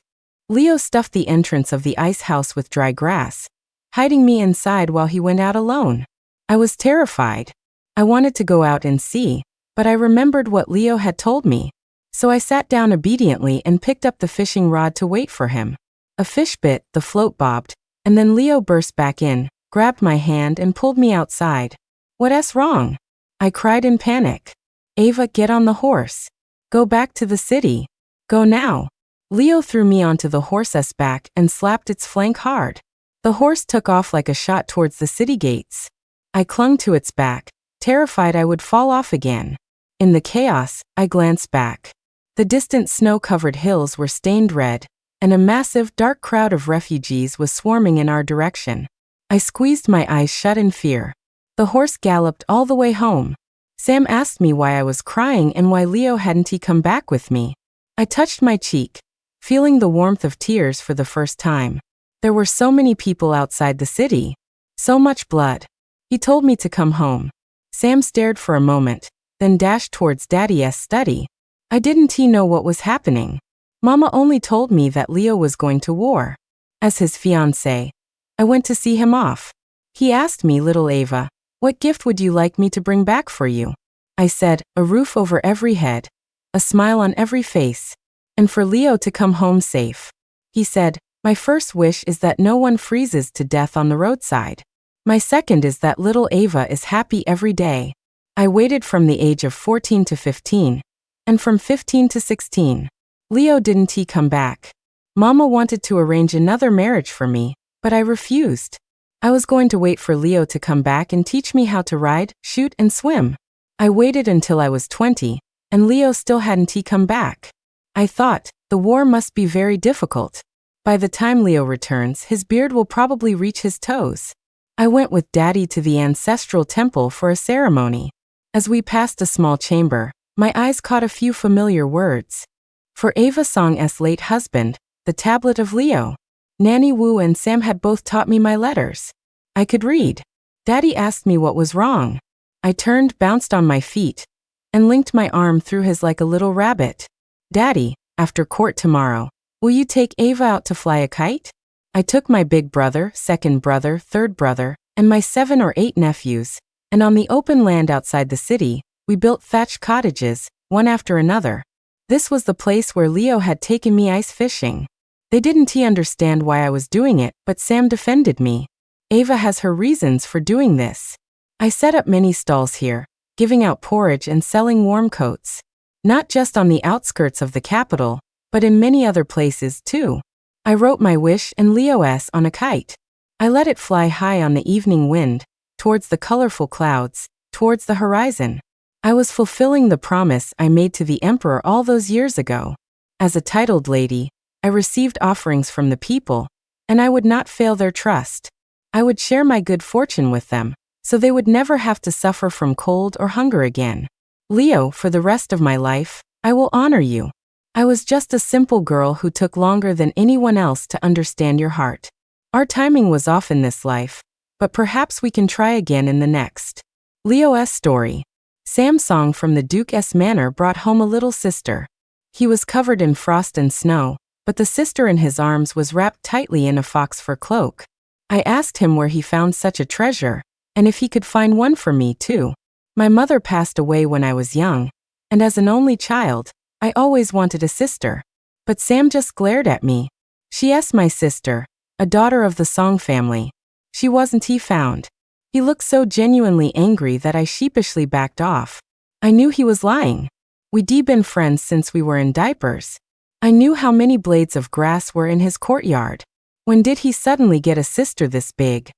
Leo stuffed the entrance of the ice house with dry grass, hiding me inside while he went out alone. I was terrified. I wanted to go out and see, but I remembered what Leo had told me. So I sat down obediently and picked up the fishing rod to wait for him. A fish bit, the float bobbed, and then Leo burst back in, grabbed my hand and pulled me outside. What's wrong? I cried in panic. Ava, get on the horse. Go back to the city. Go now. Leo threw me onto the horse's back and slapped its flank hard. The horse took off like a shot towards the city gates. I clung to its back, terrified I would fall off again. In the chaos, I glanced back. The distant snow-covered hills were stained red, and a massive, dark crowd of refugees was swarming in our direction. I squeezed my eyes shut in fear. The horse galloped all the way home. Sam asked me why I was crying and why Leo hadn't he come back with me. I touched my cheek, feeling the warmth of tears for the first time. There were so many people outside the city. So much blood. He told me to come home. Sam stared for a moment, then dashed towards Daddy's study. I didn't know what was happening. Mama only told me that Leo was going to war. As his fiancé, I went to see him off. He asked me, little Ava, what gift would you like me to bring back for you? I said, a roof over every head, a smile on every face, and for Leo to come home safe. He said, my first wish is that no one freezes to death on the roadside. My second is that little Ava is happy every day. I waited from the age of 14 to 15, and from 15 to 16. Leo didn't he come back. Mama wanted to arrange another marriage for me, but I refused. I was going to wait for Leo to come back and teach me how to ride, shoot, and swim. I waited until I was 20, and Leo still hadn't he come back. I thought, the war must be very difficult. By the time Leo returns, his beard will probably reach his toes. I went with Daddy to the ancestral temple for a ceremony. As we passed a small chamber, my eyes caught a few familiar words. For Ava Song's late husband, the tablet of Leo. Nanny Wu and Sam had both taught me my letters. I could read. Daddy asked me what was wrong. I turned, bounced on my feet, and linked my arm through his like a little rabbit. Daddy, after court tomorrow, will you take Ava out to fly a kite? I took my big brother, second brother, third brother, and my 7 or 8 nephews, and on the open land outside the city, we built thatched cottages, one after another. This was the place where Leo had taken me ice fishing. They didn't understand why I was doing it, but Sam defended me. Ava has her reasons for doing this. I set up many stalls here, giving out porridge and selling warm coats. Not just on the outskirts of the capital, but in many other places too. I wrote my wish and Leo's on a kite. I let it fly high on the evening wind, towards the colorful clouds, towards the horizon. I was fulfilling the promise I made to the emperor all those years ago. As a titled lady, I received offerings from the people, and I would not fail their trust. I would share my good fortune with them, so they would never have to suffer from cold or hunger again. Leo, for the rest of my life, I will honor you. I was just a simple girl who took longer than anyone else to understand your heart. Our timing was off in this life, but perhaps we can try again in the next. Leo's story. Sam's song from the Duke's manor brought home a little sister. He was covered in frost and snow, but the sister in his arms was wrapped tightly in a fox fur cloak. I asked him where he found such a treasure, and if he could find one for me too. My mother passed away when I was young, and as an only child, I always wanted a sister. But Sam just glared at me. She's my sister, a daughter of the Song family. She wasn't he found. He looked so genuinely angry that I sheepishly backed off. I knew he was lying. We'd been friends since we were in diapers. I knew how many blades of grass were in his courtyard. When did he suddenly get a sister this big?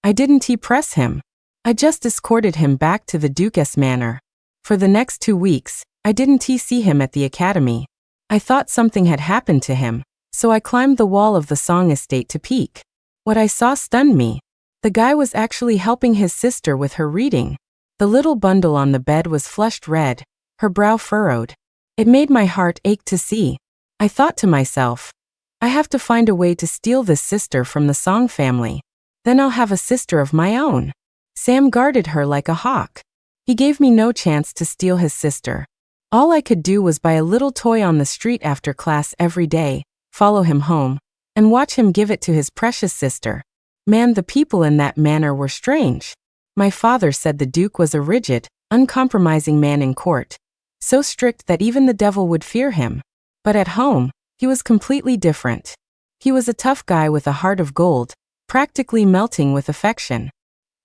I didn't press him. I just escorted him back to the Duke's manor. For the next 2 weeks, I didn't see him at the academy. I thought something had happened to him, so I climbed the wall of the Song estate to peek. What I saw stunned me. The guy was actually helping his sister with her reading. The little bundle on the bed was flushed red, her brow furrowed. It made my heart ache to see. I thought to myself, I have to find a way to steal this sister from the Song family. Then I'll have a sister of my own. Sam guarded her like a hawk. He gave me no chance to steal his sister. All I could do was buy a little toy on the street after class every day, follow him home, and watch him give it to his precious sister. Man, the people in that manor were strange. My father said the Duke was a rigid, uncompromising man in court, so strict that even the devil would fear him. But at home, he was completely different. He was a tough guy with a heart of gold, practically melting with affection.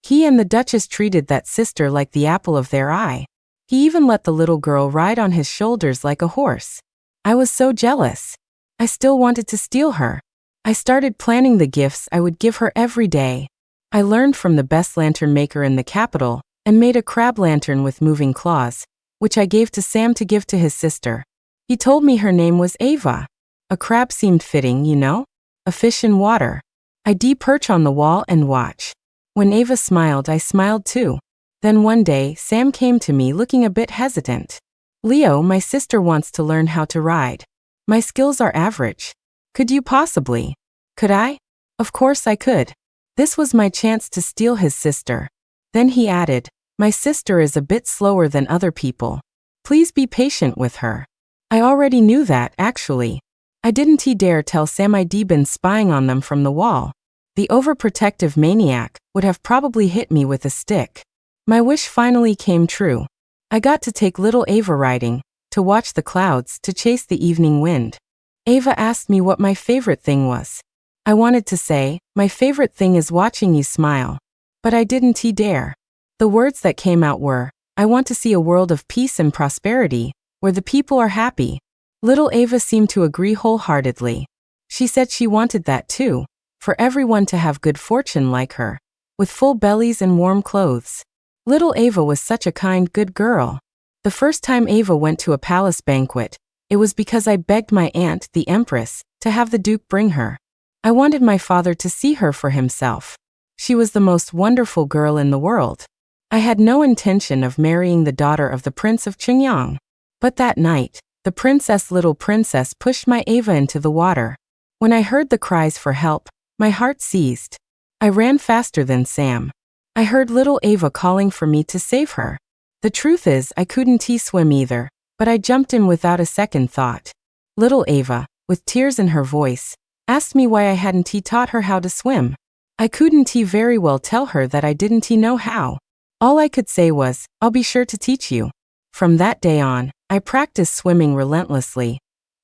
He and the Duchess treated that sister like the apple of their eye. He even let the little girl ride on his shoulders like a horse. I was so jealous. I still wanted to steal her. I started planning the gifts I would give her every day. I learned from the best lantern maker in the capital and made a crab lantern with moving claws, which I gave to Sam to give to his sister. He told me her name was Ava. A crab seemed fitting, you know? A fish in water. I perch on the wall and watch. When Ava smiled, I smiled too. Then one day, Sam came to me looking a bit hesitant. Leo, my sister wants to learn how to ride. My skills are average. Could you possibly? Could I? Of course I could. This was my chance to steal his sister. Then he added, my sister is a bit slower than other people. Please be patient with her. I already knew that, actually. I didn't dare tell Sam I'd been spying on them from the wall. The overprotective maniac would have probably hit me with a stick. My wish finally came true. I got to take little Ava riding, to watch the clouds, to chase the evening wind. Ava asked me what my favorite thing was. I wanted to say, my favorite thing is watching you smile. But I didn't dare. The words that came out were, I want to see a world of peace and prosperity, where the people are happy. Little Ava seemed to agree wholeheartedly. She said she wanted that too, for everyone to have good fortune like her, with full bellies and warm clothes. Little Ava was such a kind, good girl. The first time Ava went to a palace banquet, it was because I begged my aunt, the Empress, to have the Duke bring her. I wanted my father to see her for himself. She was the most wonderful girl in the world. I had no intention of marrying the daughter of the Prince of Qingyang. But that night, the little princess pushed my Ava into the water. When I heard the cries for help, my heart seized. I ran faster than Sam. I heard little Ava calling for me to save her. The truth is, I couldn't swim either, but I jumped in without a second thought. Little Ava, with tears in her voice, asked me why I hadn't taught her how to swim. I couldn't very well tell her that I didn't know how. All I could say was, I'll be sure to teach you. From that day on, I practiced swimming relentlessly,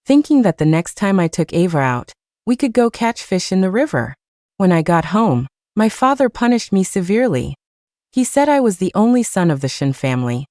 thinking that the next time I took Ava out, we could go catch fish in the river. When I got home, my father punished me severely. He said I was the only son of the Shen family,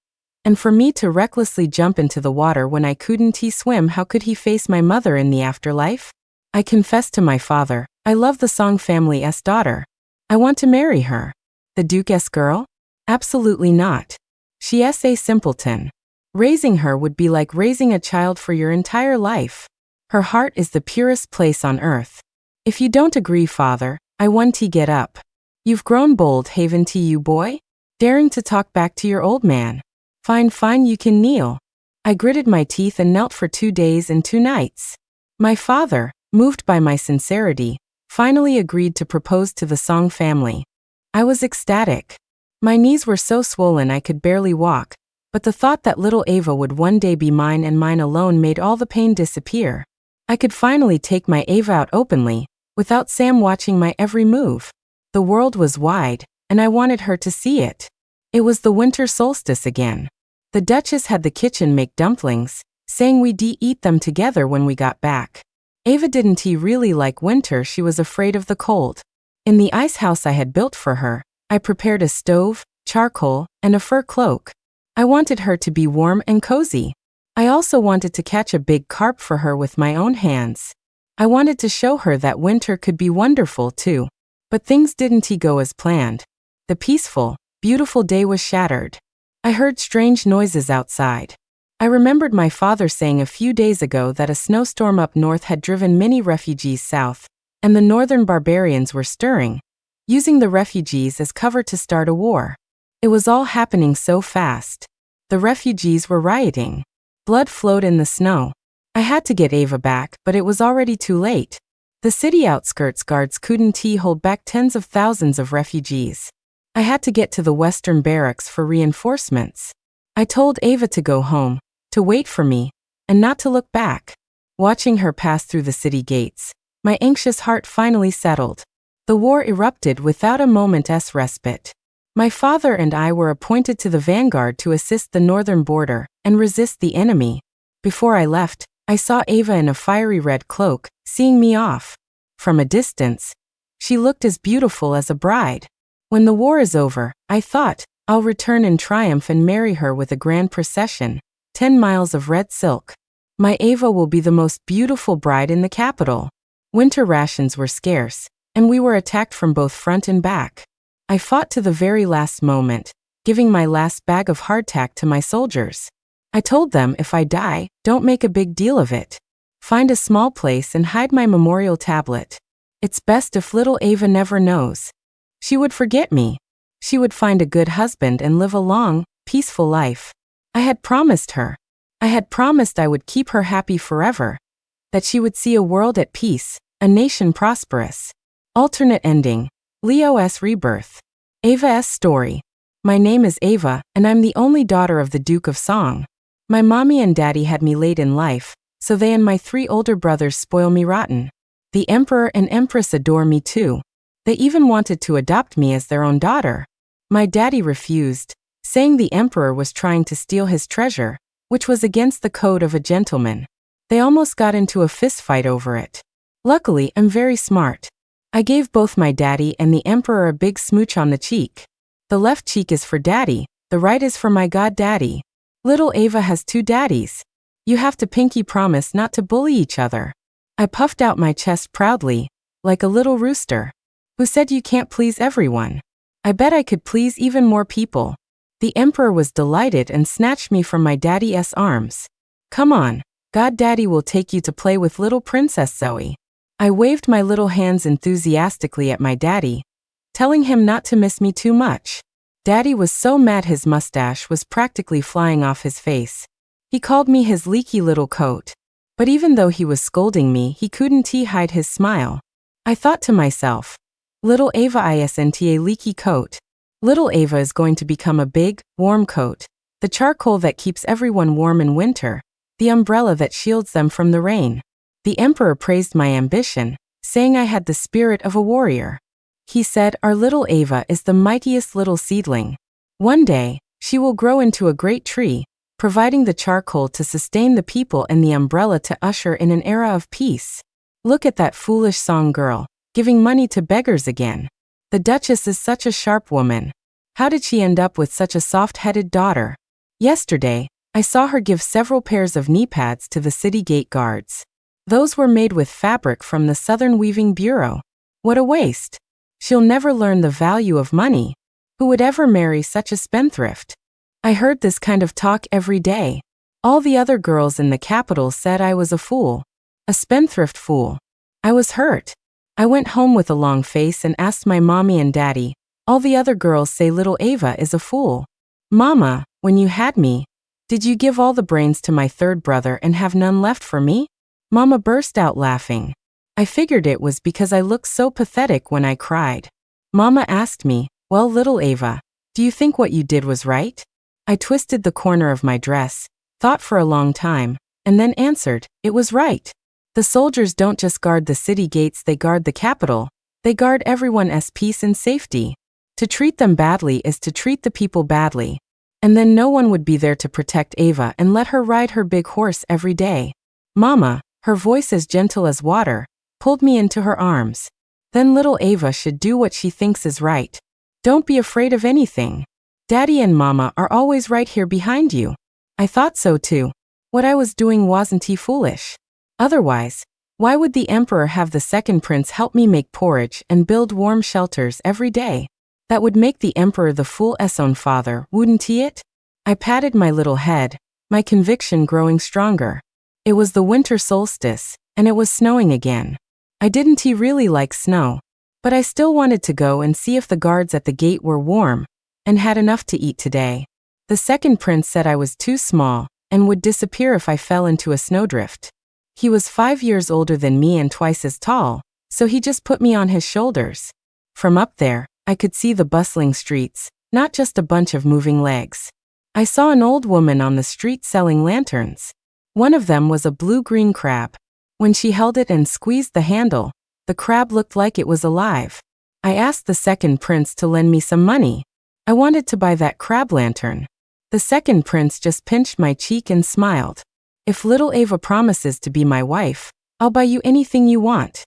and for me to recklessly jump into the water when I couldn't swim, how could he face my mother in the afterlife? I confessed to my father, I love the Song family's daughter. I want to marry her. The Duke's girl? Absolutely not. She's a simpleton. Raising her would be like raising a child for your entire life. Her heart is the purest place on earth. If you don't agree, father, I want to get up. You've grown bold, haven't you, boy? Daring to talk back to your old man. Fine, you can kneel. I gritted my teeth and knelt for 2 days and 2 nights. My father, moved by my sincerity, finally agreed to propose to the Song family. I was ecstatic. My knees were so swollen I could barely walk, but the thought that little Ava would one day be mine and mine alone made all the pain disappear. I could finally take my Ava out openly, without Sam watching my every move. The world was wide, and I wanted her to see it. It was the winter solstice again. The Duchess had the kitchen make dumplings, saying we'd eat them together when we got back. Ava didn't really like winter, she was afraid of the cold. In the ice house I had built for her, I prepared a stove, charcoal, and a fur cloak. I wanted her to be warm and cozy. I also wanted to catch a big carp for her with my own hands. I wanted to show her that winter could be wonderful too. But things didn't go as planned. The peaceful, beautiful day was shattered. I heard strange noises outside. I remembered my father saying a few days ago that a snowstorm up north had driven many refugees south, and the northern barbarians were stirring, using the refugees as cover to start a war. It was all happening so fast. The refugees were rioting. Blood flowed in the snow. I had to get Ava back, but it was already too late. The city outskirts guards couldn't hold back tens of thousands of refugees. I had to get to the western barracks for reinforcements. I told Ava to go home, to wait for me, and not to look back. Watching her pass through the city gates, my anxious heart finally settled. The war erupted without a moment's respite. My father and I were appointed to the vanguard to assist the northern border and resist the enemy. Before I left, I saw Ava in a fiery red cloak, seeing me off. From a distance, she looked as beautiful as a bride. When the war is over, I thought, I'll return in triumph and marry her with a grand procession, 10 miles of red silk. My Ava will be the most beautiful bride in the capital. Winter rations were scarce, and we were attacked from both front and back. I fought to the very last moment, giving my last bag of hardtack to my soldiers. I told them if I die, don't make a big deal of it. Find a small place and hide my memorial tablet. It's best if little Ava never knows. She would forget me. She would find a good husband and live a long, peaceful life. I had promised her. I had promised I would keep her happy forever, that she would see a world at peace, a nation prosperous. Alternate ending. Leo S. Rebirth. Ava S. Story. My name is Ava, and I'm the only daughter of the Duke of Song. My mommy and daddy had me late in life, so they and my 3 older brothers spoil me rotten. The emperor and empress adore me too. They even wanted to adopt me as their own daughter. My daddy refused, saying the emperor was trying to steal his treasure, which was against the code of a gentleman. They almost got into a fist fight over it. Luckily, I'm very smart. I gave both my daddy and the emperor a big smooch on the cheek. The left cheek is for daddy, the right is for my god daddy. Little Ava has 2 daddies. You have to pinky promise not to bully each other. I puffed out my chest proudly, like a little rooster. Who said you can't please everyone? I bet I could please even more people. The emperor was delighted and snatched me from my daddy's arms. Come on, god daddy will take you to play with little Princess Zoe. I waved my little hands enthusiastically at my daddy, telling him not to miss me too much. Daddy was so mad his mustache was practically flying off his face. He called me his leaky little coat. But even though he was scolding me, he couldn't hide his smile. I thought to myself, little Ava isn't a leaky coat. Little Ava is going to become a big, warm coat. The charcoal that keeps everyone warm in winter. The umbrella that shields them from the rain. The emperor praised my ambition, saying I had the spirit of a warrior. He said our little Ava is the mightiest little seedling. One day, she will grow into a great tree, providing the charcoal to sustain the people and the umbrella to usher in an era of peace. Look at that foolish song girl, giving money to beggars again. The Duchess is such a sharp woman. How did she end up with such a soft-headed daughter? Yesterday, I saw her give several pairs of knee pads to the city gate guards. Those were made with fabric from the Southern Weaving Bureau. What a waste. She'll never learn the value of money. Who would ever marry such a spendthrift? I heard this kind of talk every day. All the other girls in the capital said I was a fool. A spendthrift fool. I was hurt. I went home with a long face and asked my mommy and daddy. All the other girls say little Ava is a fool. Mama, when you had me, did you give all the brains to my 3rd brother and have none left for me? Mama burst out laughing. I figured it was because I looked so pathetic when I cried. Mama asked me, well, little Ava, do you think what you did was right? I twisted the corner of my dress, thought for a long time, and then answered, it was right. The soldiers don't just guard the city gates, they guard the capital. They guard everyone's peace and safety. To treat them badly is to treat the people badly. And then no one would be there to protect Ava and let her ride her big horse every day. Mama, her voice as gentle as water, pulled me into her arms. Then little Ava should do what she thinks is right. Don't be afraid of anything. Daddy and Mama are always right here behind you. I thought so too. What I was doing wasn't foolish. Otherwise, why would the emperor have the 2nd prince help me make porridge and build warm shelters every day? That would make the emperor the fool's own father, wouldn't it? I patted my little head, my conviction growing stronger. It was the winter solstice, and it was snowing again. I didn't really like snow, but I still wanted to go and see if the guards at the gate were warm and had enough to eat today. The 2nd prince said I was too small and would disappear if I fell into a snowdrift. He was 5 years older than me and twice as tall, so he just put me on his shoulders. From up there, I could see the bustling streets, not just a bunch of moving legs. I saw an old woman on the street selling lanterns. One of them was a blue-green crab. When she held it and squeezed the handle, the crab looked like it was alive. I asked the 2nd prince to lend me some money. I wanted to buy that crab lantern. The 2nd prince just pinched my cheek and smiled. If little Ava promises to be my wife, I'll buy you anything you want.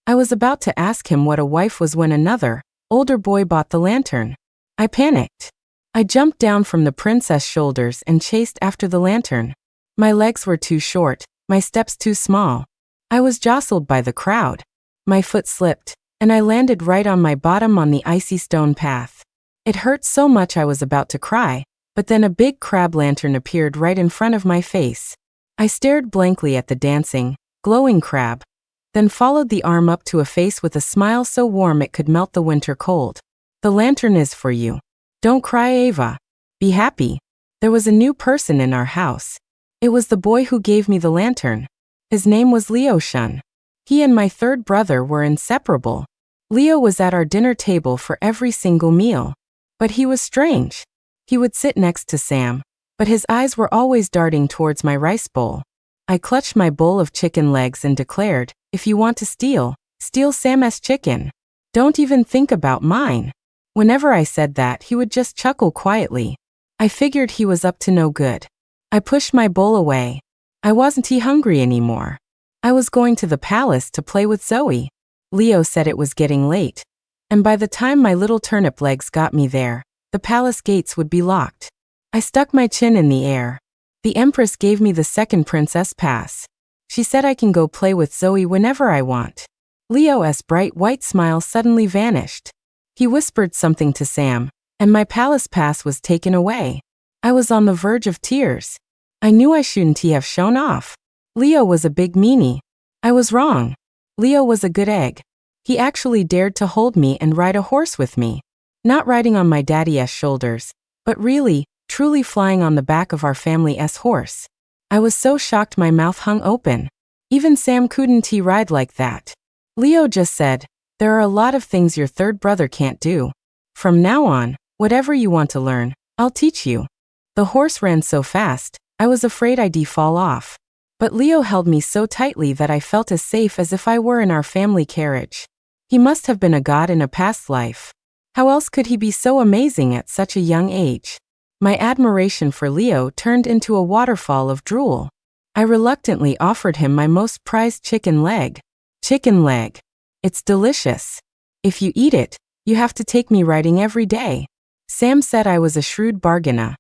I was about to ask him what a wife was when another, older boy bought the lantern. I panicked. I jumped down from the princess' shoulders and chased after the lantern. My legs were too short, my steps too small. I was jostled by the crowd. My foot slipped, and I landed right on my bottom on the icy stone path. It hurt so much I was about to cry, but then a big crab lantern appeared right in front of my face. I stared blankly at the dancing, glowing crab, then followed the arm up to a face with a smile so warm it could melt the winter cold. The lantern is for you. Don't cry, Ava. Be happy. There was a new person in our house. It was the boy who gave me the lantern. His name was Leo Shun. He and my third brother were inseparable. Leo was at our dinner table for every single meal. But he was strange. He would sit next to Sam, but his eyes were always darting towards my rice bowl. I clutched my bowl of chicken legs and declared, if you want to steal, steal Sam's chicken. Don't even think about mine. Whenever I said that, he would just chuckle quietly. I figured he was up to no good. I pushed my bowl away. I wasn't hungry anymore. I was going to the palace to play with Zoe. Leo said it was getting late, and by the time my little turnip legs got me there, the palace gates would be locked. I stuck my chin in the air. The Empress gave me the second princess pass. She said I can go play with Zoe whenever I want. Leo's bright white smile suddenly vanished. He whispered something to Sam, and my palace pass was taken away. I was on the verge of tears. I knew I shouldn't have shown off. Leo was a big meanie. I was wrong. Leo was a good egg. He actually dared to hold me and ride a horse with me. Not riding on my daddy's shoulders, but really, truly flying on the back of our family's horse. I was so shocked my mouth hung open. Even Sam couldn't ride like that. Leo just said, there are a lot of things your third brother can't do. From now on, whatever you want to learn, I'll teach you. The horse ran so fast, I was afraid I'd fall off. But Leo held me so tightly that I felt as safe as if I were in our family carriage. He must have been a god in a past life. How else could he be so amazing at such a young age? My admiration for Leo turned into a waterfall of drool. I reluctantly offered him my most prized chicken leg. Chicken leg. It's delicious. If you eat it, you have to take me riding every day. Sam said I was a shrewd bargainer.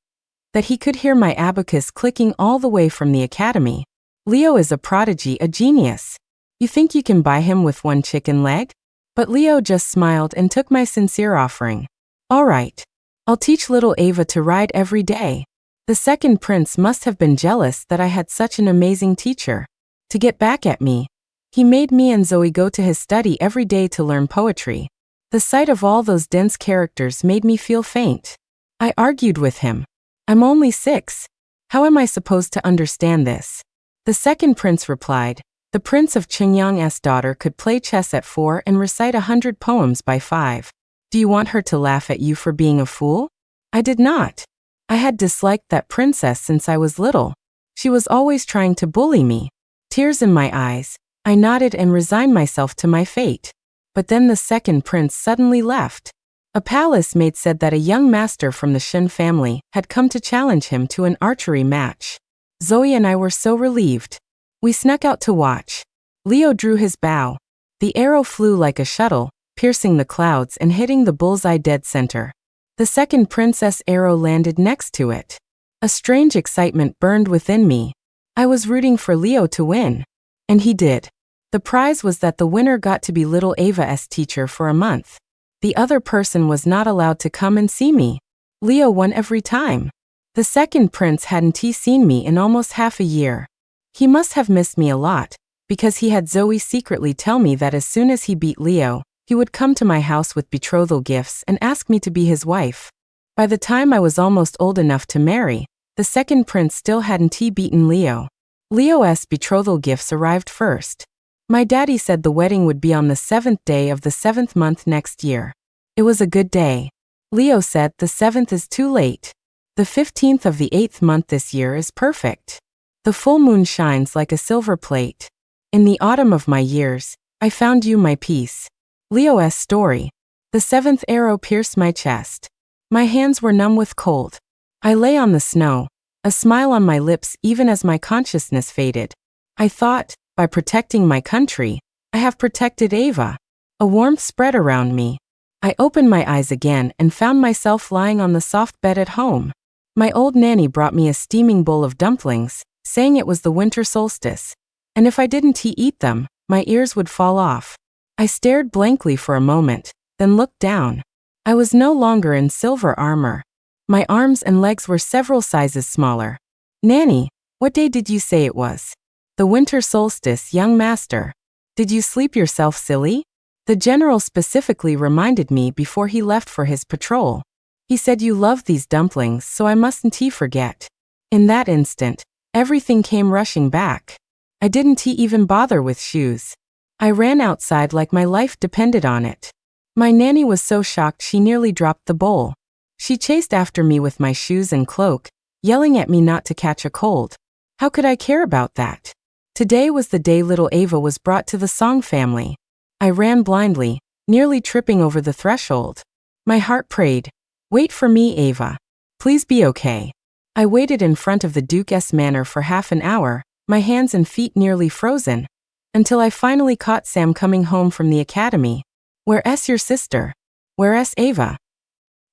That he could hear my abacus clicking all the way from the academy. Leo is a prodigy, a genius. You think you can buy him with one chicken leg? But Leo just smiled and took my sincere offering. All right. I'll teach little Ava to ride every day. The second prince must have been jealous that I had such an amazing teacher. To get back at me, he made me and Zoe go to his study every day to learn poetry. The sight of all those dense characters made me feel faint. I argued with him. I'm only 6. How am I supposed to understand this? The second prince replied, the prince of Qingyang's daughter could play chess at 4 and recite 100 poems by 5. Do you want her to laugh at you for being a fool? I did not. I had disliked that princess since I was little. She was always trying to bully me. Tears in my eyes, I nodded and resigned myself to my fate. But then the second prince suddenly left. A palace maid said that a young master from the Shen family had come to challenge him to an archery match. Zoe and I were so relieved. We snuck out to watch. Leo drew his bow. The arrow flew like a shuttle, piercing the clouds and hitting the bullseye dead center. The second prince's arrow landed next to it. A strange excitement burned within me. I was rooting for Leo to win. And he did. The prize was that the winner got to be little Ava's teacher for a month. The other person was not allowed to come and see me. Leo won every time. The second prince hadn't seen me in almost half a year. He must have missed me a lot, because he had Zoe secretly tell me that as soon as he beat Leo, he would come to my house with betrothal gifts and ask me to be his wife. By the time I was almost old enough to marry, the second prince still hadn't beaten Leo. Leo's betrothal gifts arrived first. My daddy said the wedding would be on the 7th day of the 7th month next year. It was a good day. Leo said the 7th is too late. The 15th of the 8th month this year is perfect. The full moon shines like a silver plate. In the autumn of my years, I found you my peace. Leo's story. The 7th arrow pierced my chest. My hands were numb with cold. I lay on the snow, a smile on my lips even as my consciousness faded. I thought, by protecting my country, I have protected Ava. A warmth spread around me. I opened my eyes again and found myself lying on the soft bed at home. My old nanny brought me a steaming bowl of dumplings, saying it was the winter solstice, and if I didn't eat them, my ears would fall off. I stared blankly for a moment, then looked down. I was no longer in silver armor. My arms and legs were several sizes smaller. Nanny, what day did you say it was? The winter solstice, young master. Did you sleep yourself silly? The general specifically reminded me before he left for his patrol. He said, "You love these dumplings, so I mustn't forget." In that instant, everything came rushing back. I didn't even bother with shoes. I ran outside like my life depended on it. My nanny was so shocked she nearly dropped the bowl. She chased after me with my shoes and cloak, yelling at me not to catch a cold. How could I care about that? Today was the day little Ava was brought to the Song family. I ran blindly, nearly tripping over the threshold. My heart prayed, "Wait for me, Ava. Please be okay." I waited in front of the Duke's manor for half an hour, my hands and feet nearly frozen, until I finally caught Sam coming home from the academy. "Where's your sister? Where's Ava?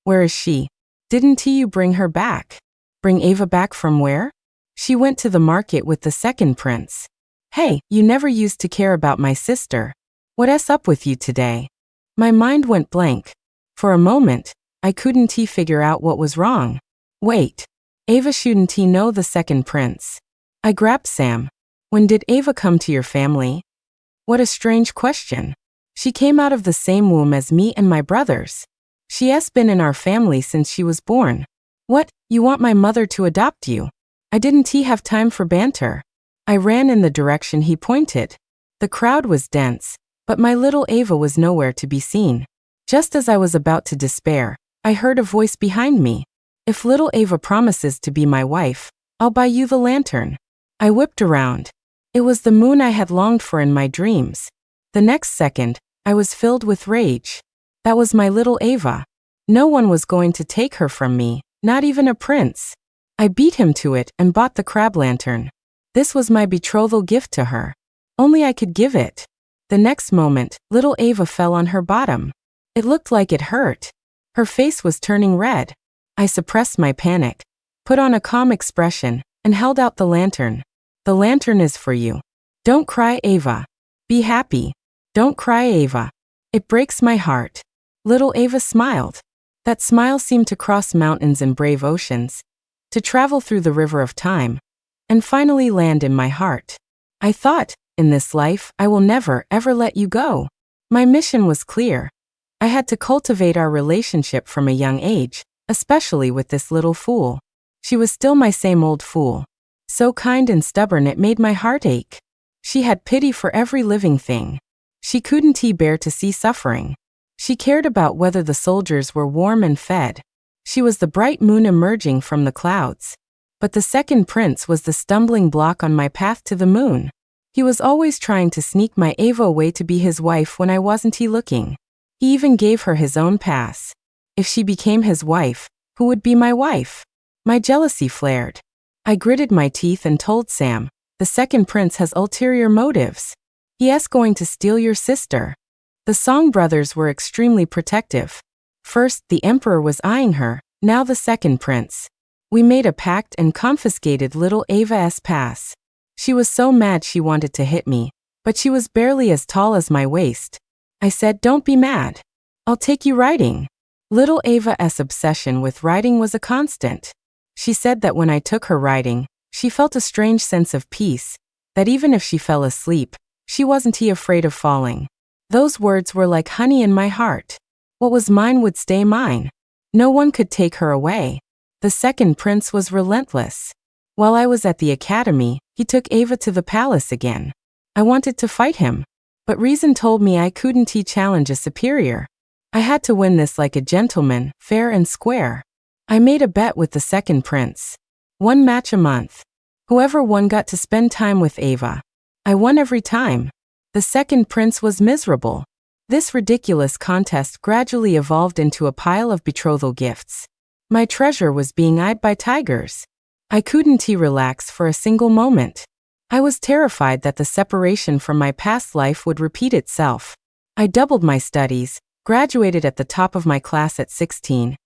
Where is she? Didn't you bring her back?" "Bring Ava back from where?" "She went to the market with the second prince." "Hey, you never used to care about my sister. What's up with you today?" My mind went blank. For a moment, I couldn't figure out what was wrong. Wait. Ava shouldn't know the second prince. I grabbed Sam. "When did Ava come to your family?" What a strange question. She came out of the same womb as me and my brothers. She has been in our family since she was born. "What, you want my mother to adopt you?" I didn't have time for banter. I ran in the direction he pointed. The crowd was dense, but my little Ava was nowhere to be seen. Just as I was about to despair, I heard a voice behind me. "If little Ava promises to be my wife, I'll buy you the lantern." I whipped around. It was the moon I had longed for in my dreams. The next second, I was filled with rage. That was my little Ava. No one was going to take her from me, not even a prince. I beat him to it and bought the crab lantern. This was my betrothal gift to her. Only I could give it. The next moment, little Ava fell on her bottom. It looked like it hurt. Her face was turning red. I suppressed my panic, put on a calm expression, and held out the lantern. "The lantern is for you. Don't cry, Ava. Be happy. Don't cry, Ava. It breaks my heart." Little Ava smiled. That smile seemed to cross mountains and brave oceans, to travel through the river of time, and finally land in my heart. I thought, in this life, I will never, ever let you go. My mission was clear. I had to cultivate our relationship from a young age, especially with this little fool. She was still my same old fool. So kind and stubborn it made my heart ache. She had pity for every living thing. She couldn't bear to see suffering. She cared about whether the soldiers were warm and fed. She was the bright moon emerging from the clouds. But the second prince was the stumbling block on my path to the moon. He was always trying to sneak my Ava away to be his wife when I wasn't looking. He even gave her his own pass. If she became his wife, who would be my wife? My jealousy flared. I gritted my teeth and told Sam, "The second prince has ulterior motives. He is going to steal your sister." The Song brothers were extremely protective. First, the emperor was eyeing her, now the second prince. We made a pact and confiscated little Ava's pass. She was so mad she wanted to hit me, but she was barely as tall as my waist. I said, "Don't be mad. I'll take you riding." Little Ava's obsession with riding was a constant. She said that when I took her riding, she felt a strange sense of peace, that even if she fell asleep, she wasn't afraid of falling. Those words were like honey in my heart. What was mine would stay mine. No one could take her away. The second prince was relentless. While I was at the academy, he took Ava to the palace again. I wanted to fight him, but reason told me I couldn't challenge a superior. I had to win this like a gentleman, fair and square. I made a bet with the second prince. 1 match a month. Whoever won got to spend time with Ava. I won every time. The second prince was miserable. This ridiculous contest gradually evolved into a pile of betrothal gifts. My treasure was being eyed by tigers. I couldn't relax for a single moment. I was terrified that the separation from my past life would repeat itself. I doubled my studies, graduated at the top of my class at 16,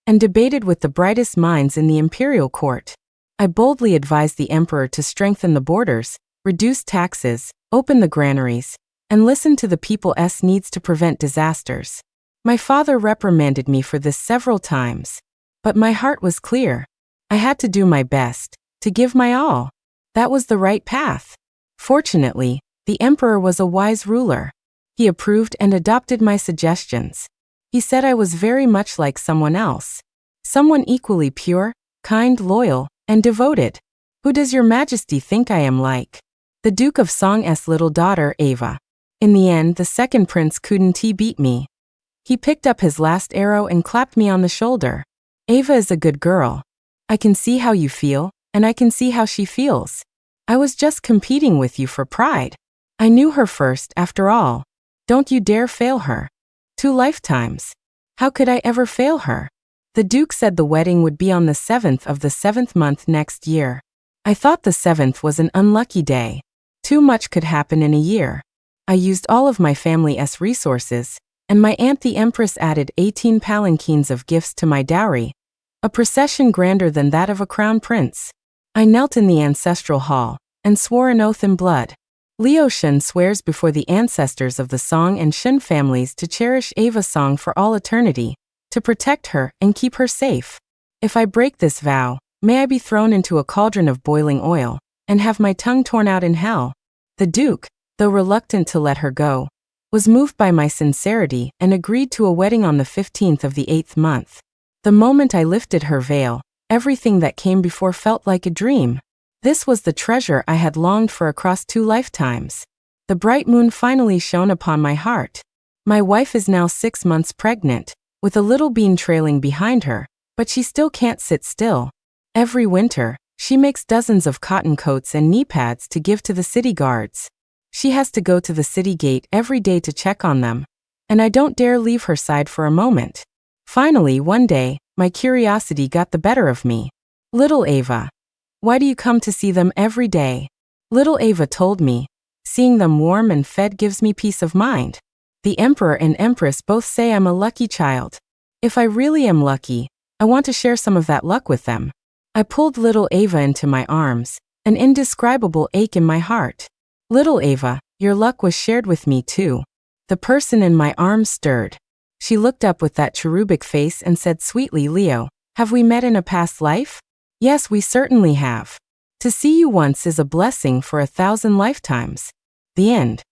and debated with the brightest minds in the imperial court. I boldly advised the emperor to strengthen the borders, reduce taxes, open the granaries, and listen to the people's needs to prevent disasters. My father reprimanded me for this several times, but my heart was clear. I had to do my best, to give my all. That was the right path. Fortunately, the emperor was a wise ruler. He approved and adopted my suggestions. He said I was very much like someone else. Someone equally pure, kind, loyal, and devoted. Who does your majesty think I am like? The Duke of Song's little daughter, Ava. In the end, the second prince couldn't beat me. He picked up his last arrow and clapped me on the shoulder. Ava is a good girl. I can see how you feel, and I can see how she feels. I was just competing with you for pride. I knew her first, after all. Don't you dare fail her. 2 lifetimes. How could I ever fail her? The Duke said the wedding would be on the 7th of the 7th month next year. I thought the 7th was an unlucky day. Too much could happen in a year. I used all of my family's resources, and my aunt the Empress added 18 palanquins of gifts to my dowry, a procession grander than that of a crown prince. I knelt in the ancestral hall, and swore an oath in blood. Liu Shen swears before the ancestors of the Song and Shen families to cherish Ava Song for all eternity, to protect her and keep her safe. If I break this vow, may I be thrown into a cauldron of boiling oil, and have my tongue torn out in hell. The Duke, though reluctant to let her go, was moved by my sincerity and agreed to a wedding on the 15th of the 8th month. The moment I lifted her veil, everything that came before felt like a dream. This was the treasure I had longed for across 2 lifetimes. The bright moon finally shone upon my heart. My wife is now 6 months pregnant, with a little bean trailing behind her, but she still can't sit still. Every winter, she makes dozens of cotton coats and knee pads to give to the city guards. She has to go to the city gate every day to check on them, and I don't dare leave her side for a moment. Finally, one day, my curiosity got the better of me. Little Ava. Why do you come to see them every day? Little Ava told me, seeing them warm and fed gives me peace of mind. The Emperor and Empress both say I'm a lucky child. If I really am lucky, I want to share some of that luck with them. I pulled little Ava into my arms, an indescribable ache in my heart. Little Ava, your luck was shared with me too. The person in my arms stirred. She looked up with that cherubic face and said sweetly, Leo, have we met in a past life? Yes, we certainly have. To see you once is a blessing for 1,000 lifetimes. The end.